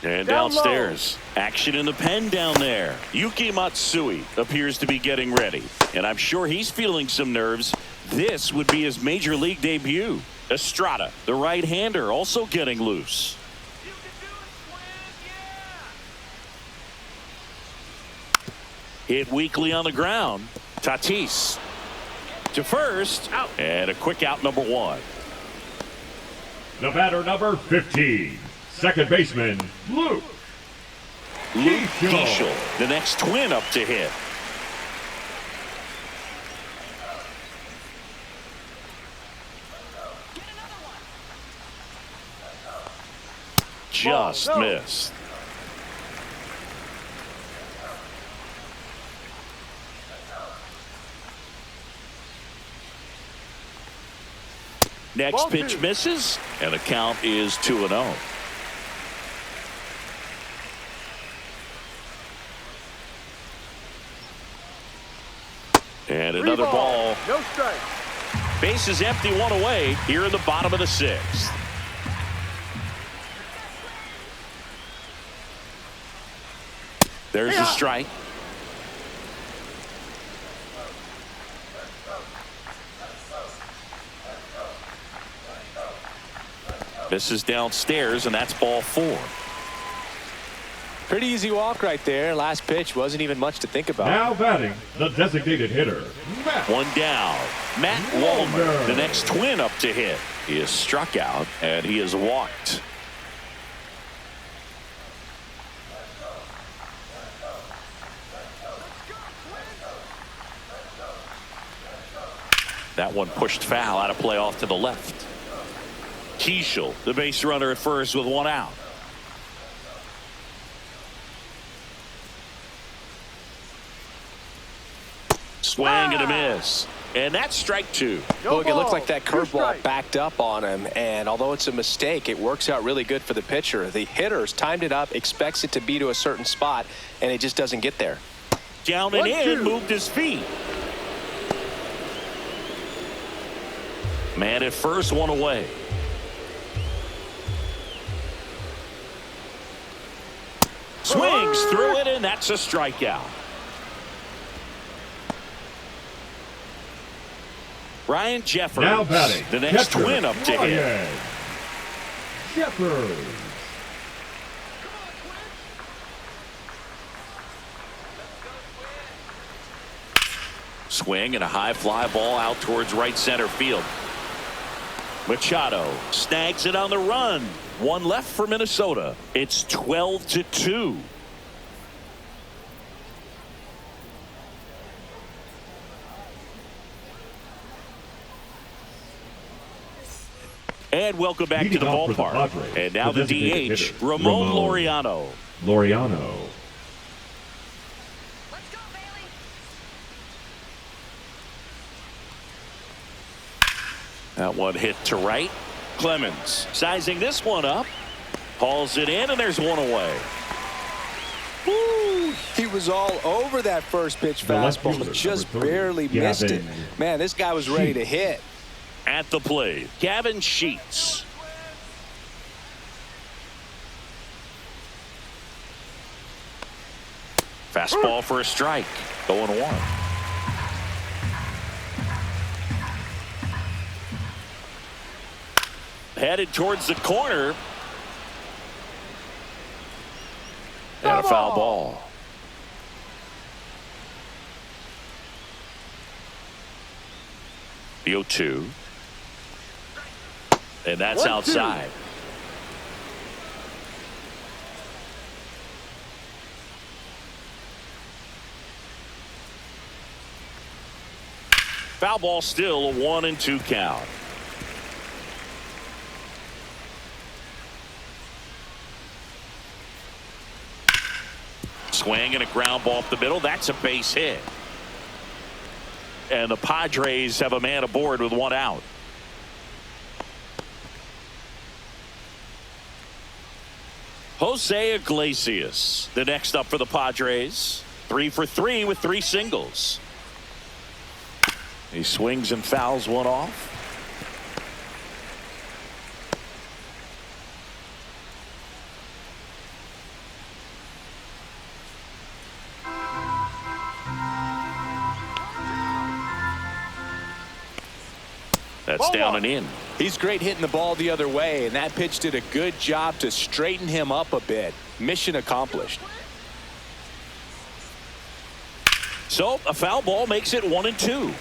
And Down downstairs, action in the pen down there. Yuki Matsui appears to be getting ready, and I'm sure he's feeling some nerves. This would be his major league debut. Estrada, the right-hander, also getting loose. Hit weakly on the ground. Tatis to first, out, and a quick out, number 1. The batter, number 15, second baseman, Luke Keeschel, the next Twin up to hit. Just missed. Next pitch misses, and the count is 2-0. And another ball. No strike. Base is empty, 1 away here in the bottom of the 6th. There's a strike. This is downstairs, and that's ball 4. Pretty easy walk right there. Last pitch wasn't even much to think about. Now batting, the designated hitter, Matt. One down. Matt Wallner, the next Twin up to hit. He is struck out and he is walked. That one pushed foul out of play off to the left. Keishel, the base runner at first with one out. Swing and a miss. And that's strike two. Look, it looked like that curveball backed up on him, and although it's a mistake, it works out really good for the pitcher. The hitter's timed it up, expects it to be to a certain spot, and it just doesn't get there. Down and in, moved his feet. Man at first, one away. Swings through it, and that's a strikeout. Ryan Jeffers, Now batting, the next catcher, Twin up to hit. Ryan Jeffers. Swing and a high fly ball out towards right center field. Machado snags it on the run. One left for Minnesota. It's 12-2. And welcome back to the ballpark. And now the DH, Ramon Laureano. That one hit to right. Clemens sizing this one up. Hauls it in, and there's one away. Woo! He was all over that first pitch fastball. Just barely missed it. Man, this guy was ready to hit. At the plate, Gavin Sheets. Fastball for a strike. 0-1. Headed towards the corner. And a foul ball. The 0-2. And that's outside. Foul ball, still a 1-2 count. Swing and a ground ball up the middle. That's a base hit. And the Padres have a man aboard with one out. Jose Iglesias, the next up for the Padres. 3 for 3 with 3 singles. He swings and fouls one off. That's down and in. He's great hitting the ball the other way, and that pitch did a good job to straighten him up a bit. Mission accomplished. So a foul ball makes it 1-2.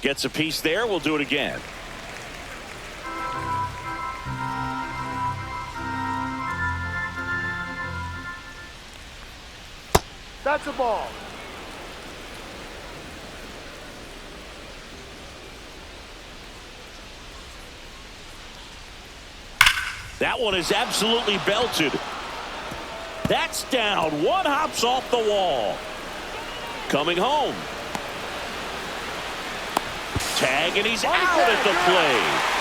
Gets a piece there. We'll do it again. That's a ball. That one is absolutely belted. That's down. One hops off the wall. Coming home. Tag, and he's out at the plate.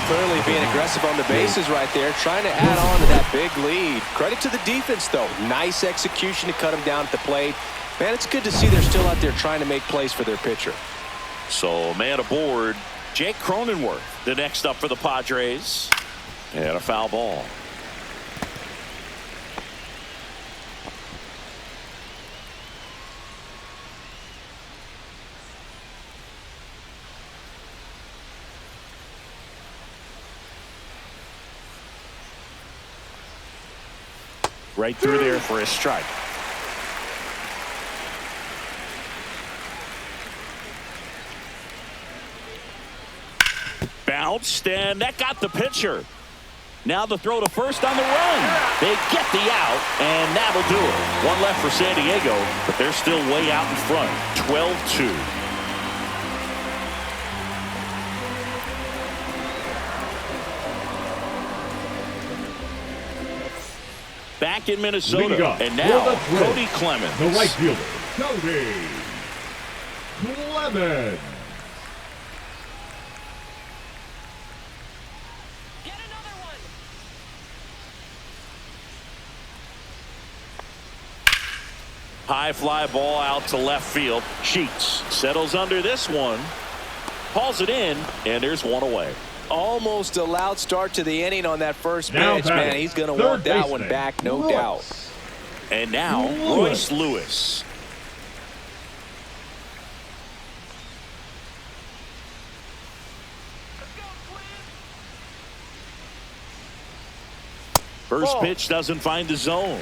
Clearly being aggressive on the bases right there, trying to add on to that big lead. Credit to the defense, though. Nice execution to cut him down at the plate. Man, it's good to see they're still out there trying to make plays for their pitcher. So, man aboard, Jake Cronenworth, the next up for the Padres. And a foul ball. right through there for a strike. Bounced, and that got the pitcher. Now the throw to first on the run. They get the out, and that'll do it. One left for San Diego, but they're still way out in front. 12-2. Back in Minnesota, and now Cody Clemens. The right fielder, Cody Clemens. High fly ball out to left field. Sheets settles under this one. Hauls it in, and there's one away. Almost a loud start to the inning on that first Now pitch, man. He's going to want that one back, no doubt. And now Royce Lewis. First pitch doesn't find the zone.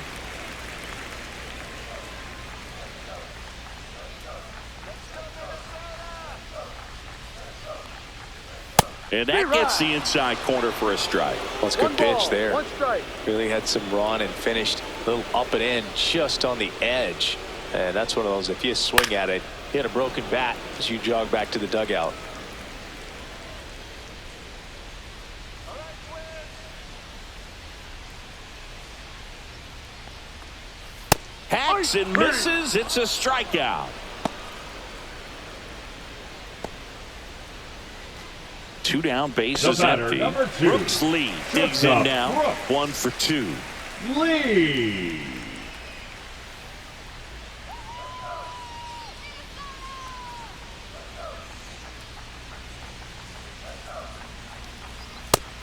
And that gets the inside corner for a strike. That's a good pitch there. One strike. Really had some run and finished a little up and in just on the edge. And that's one of those, if you swing at it, hit a broken bat as you jog back to the dugout. Hacks and misses. It's a strikeout. Two down, bases empty. Brooks Lee digs in now. 1 for 2. Lee.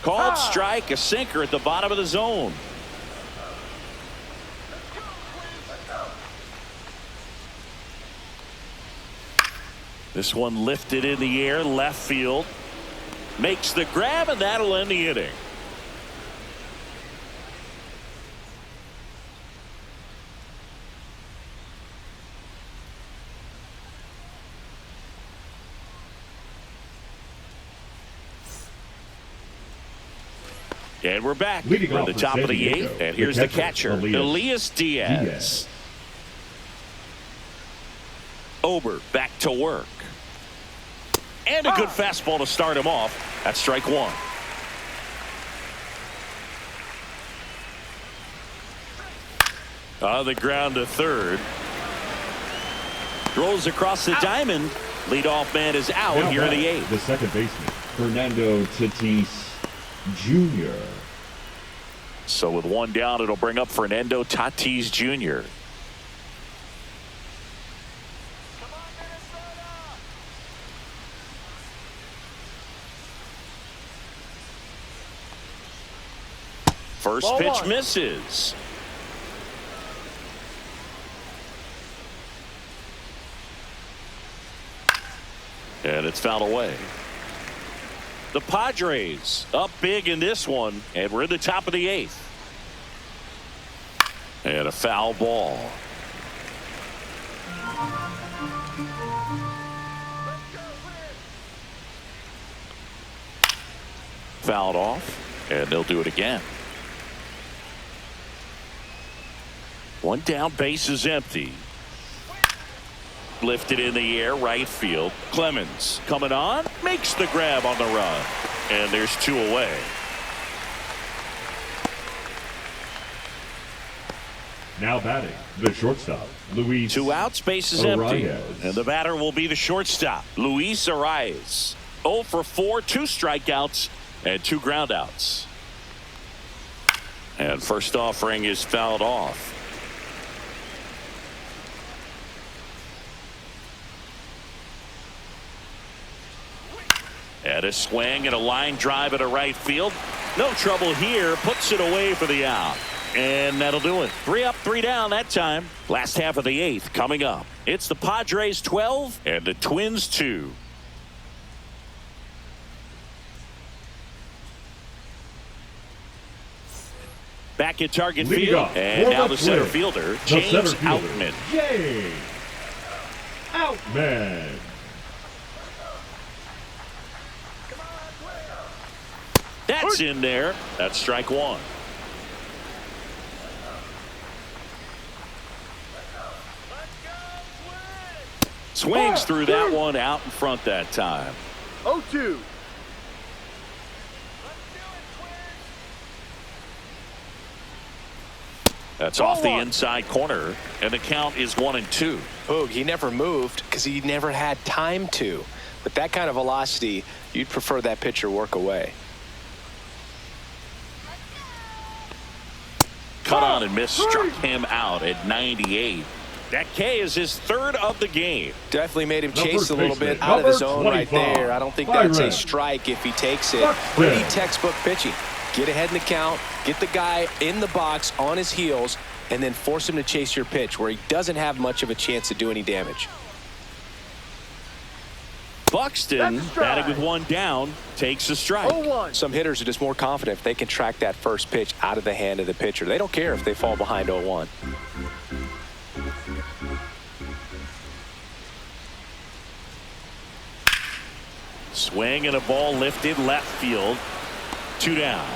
Called strike, a sinker at the bottom of the zone. This one lifted in the air, left field. Makes the grab, and that'll end the inning. And we're back. We're at the top of the 8th, and here's the catcher, Elias Diaz. Ober back to work. And a good fastball to start him off. That's strike 1. On the ground to third. Throws across the diamond. Leadoff man is out here in the 8th. The second baseman, Fernando Tatis Jr. So with one down, it'll bring up Fernando Tatis Jr. First pitch misses. And it's fouled away. The Padres up big in this one, and we're in the top of the 8th. And a foul ball. Fouled off, and they'll do it again. One down, base is empty. Lifted in the air, right field. Clemens coming on, makes the grab on the run. And there's 2 away. Now batting, the shortstop, Luis. 2 outs, base is empty. And the batter will be the shortstop, Luis Arias. 0 for 4, 2 strikeouts, and 2 groundouts. And first offering is fouled off. And a swing and a line drive at a right field. No trouble here. Puts it away for the out. And that'll do it. 3 up, 3 down that time. Last half of the 8th coming up. It's the Padres 12 and the Twins 2. Back at target Leading field. off And for now the the center Twins, fielder, the James center fielder, Outman. James Outman. That's in there. That's strike one. Swings through that one out in front that time. 0-2. That's off the inside corner, and the count is 1-2. Boog, he never moved because he never had time to. With that kind of velocity, you'd prefer that pitcher work away. Cut on and missed, struck him out at 98. That K is his third of the game. Definitely made him The chase first a little baseman, bit out of his number zone right 25, there. I don't think that's a Byron. strike if he takes it. Buxton. Pretty textbook pitching. Get ahead in the count, get the guy in the box on his heels, and then force him to chase your pitch where he doesn't have much of a chance to do any damage. Buxton, That's a strike. batting with one down, takes a strike. 0-1. Some hitters are just more confident if they can track that first pitch out of the hand of the pitcher. They don't care if they fall behind 0-1. Swing and a ball lifted left field. 2 down.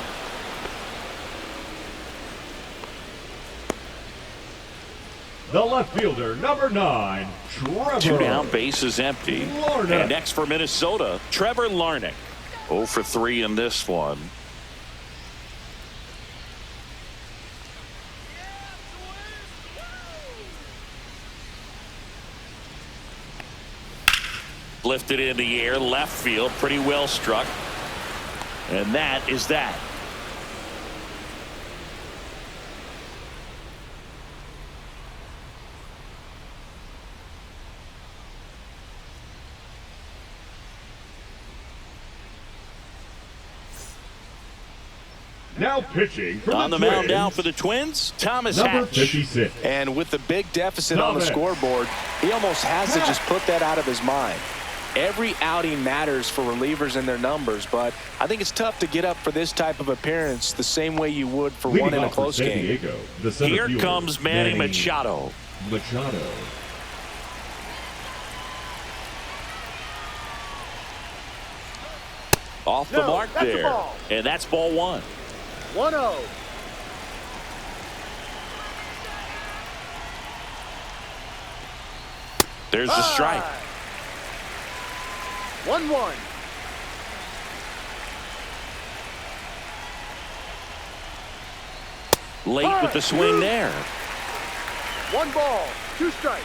The left fielder, number 9, Trevor. 2 down, base is empty. Larnach. And next for Minnesota, Trevor Larnach. 0 for 3 in this one. Lifted in the air, left field, pretty well struck. And that is that. Now pitching for On the Twins, mound now for the Twins, Thomas number Hatch. 56. And with the big deficit on the Thomas. scoreboard, he almost has to just put that out of his mind. Every outing matters for relievers and their numbers, but I think it's tough to get up for this type of appearance the same way you would for Leading one in a off for close San game. Diego, the center Here fielder, comes Manny Machado. Machado. Off the No, mark that's a there. ball. And that's ball 1. 1-0. There's the strike. 1-1. Late with the swing there. 1 ball, 2 strikes.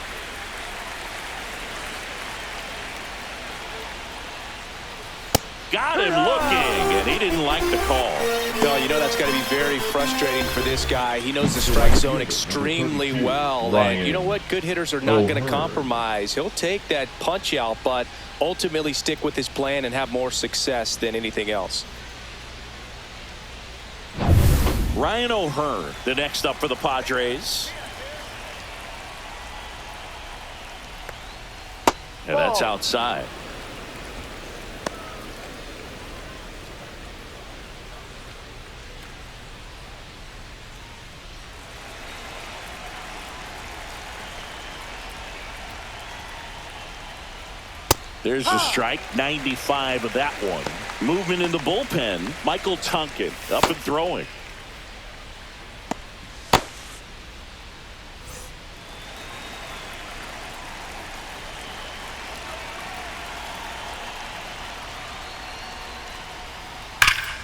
Got him looking, and he didn't like the call. Well, you know that's got to be very frustrating for this guy. He knows the strike zone extremely well. And you know what? Good hitters are not going to compromise. He'll take that punch out, but ultimately stick with his plan and have more success than anything else. Ryan O'Hearn, the next up for the Padres. And that's outside. There's the strike, 95 of that one. Movement in the bullpen, Michael Tonkin up and throwing.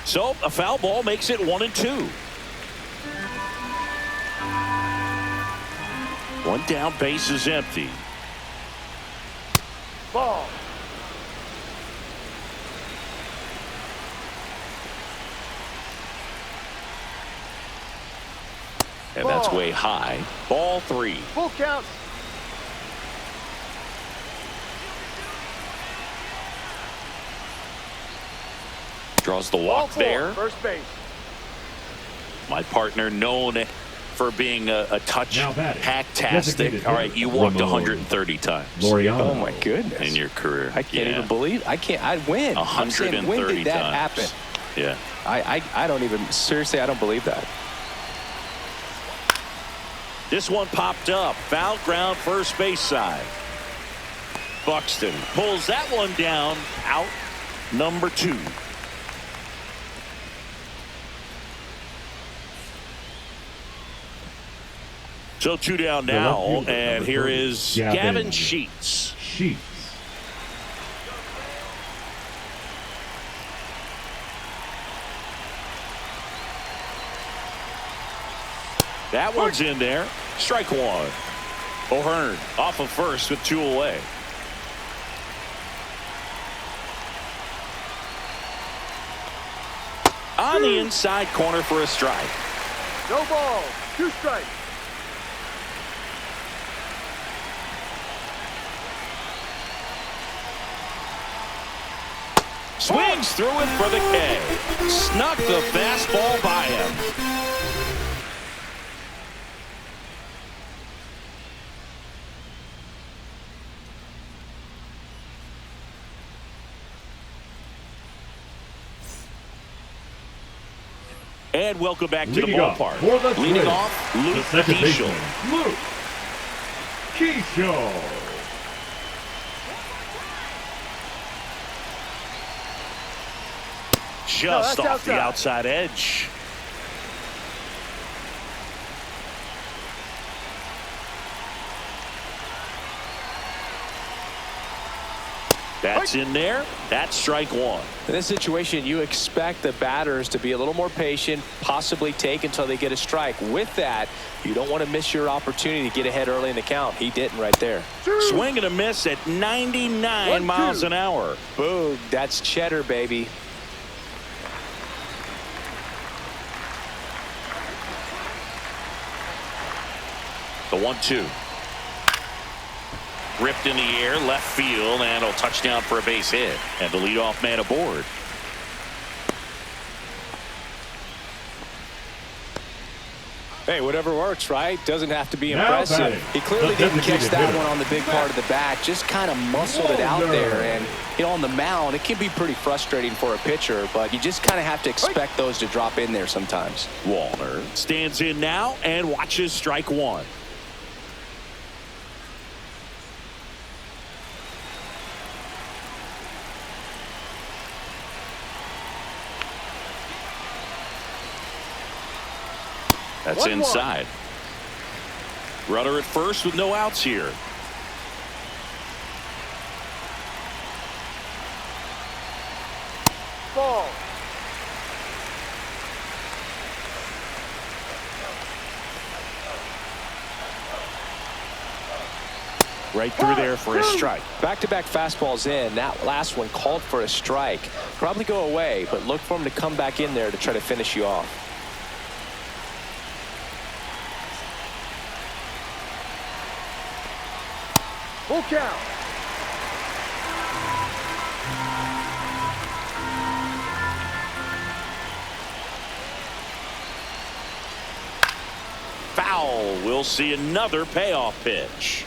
So a foul ball makes it 1-2. One down, base is empty. Ball. And that's way high. Ball 3. Full count. Draws the Ball walk 4, there. first base. My partner known for being a touch Now batting, hack-tastic. designated All right, hitter, you walked Ramon 130 times Laureano. Oh my goodness! in your career. I can't Yeah. even believe. I can't. I win. I'm saying, when 130 did that times. happen? Yeah. I don't even seriously. I don't believe that. This one popped up. Foul ground first base side. Buxton pulls that one down. Out number 2. So 2 down now, and here is Gavin Sheets. That one's in there. Strike 1. O'Hearn off of first with 2 away. On the inside corner for a strike. No ball. 2 strikes. Swings through it for the K. Snuck the fastball by him. And welcome back to the ballpark. Leading off, Luke Keishel. Luke Keishel. Just off the outside edge. That's in there. That's strike 1. In this situation, you expect the batters to be a little more patient, possibly take until they get a strike. With that, you don't want to miss your opportunity to get ahead early in the count. He didn't right there. Swing and a miss at 99 miles an hour. Boom. That's cheddar, baby. The 1-2. Ripped in the air, left field, and a touchdown for a base hit. And the leadoff man aboard. Hey, whatever works, right? Doesn't have to be impressive. He clearly didn't catch that one on the big part of the bat. Just kind of muscled it out there. And, you know, on the mound, it can be pretty frustrating for a pitcher, but you just kind of have to expect those to drop in there sometimes. Wallner stands in now and watches strike 1. That's inside. Runner at first with no outs here. Ball. Right through there for a strike. Back-to-back fastballs in. That last one called for a strike. Probably go away, but look for him to come back in there to try to finish you off. Full count. Foul. We'll see another payoff pitch.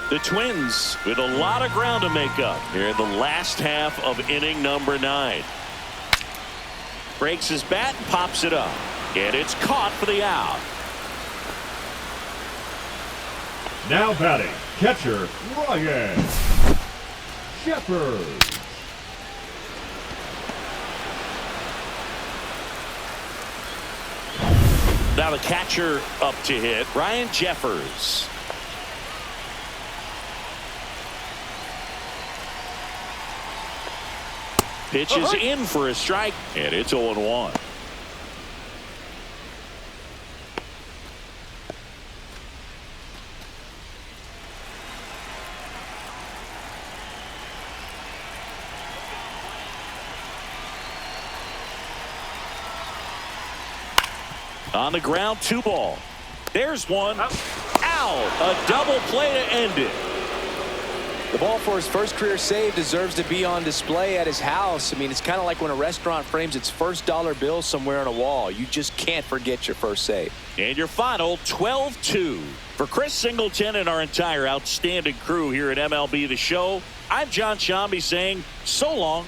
The Twins with a lot of ground to make up here in the last half of inning number 9. Breaks his bat and pops it up. And it's caught for the out. Now batting, catcher Ryan Jeffers. Now the catcher up to hit, Ryan Jeffers. Pitch is in for a strike, and it's 0-1. On the ground, 2 ball. There's one. Out. A double play to end it. The ball for his first career save deserves to be on display at his house. I mean, it's kind of like when a restaurant frames its first dollar bill somewhere on a wall. You just can't forget your first save. And your final 12-2. For Chris Singleton and our entire outstanding crew here at MLB The Show, I'm John Shambi saying so long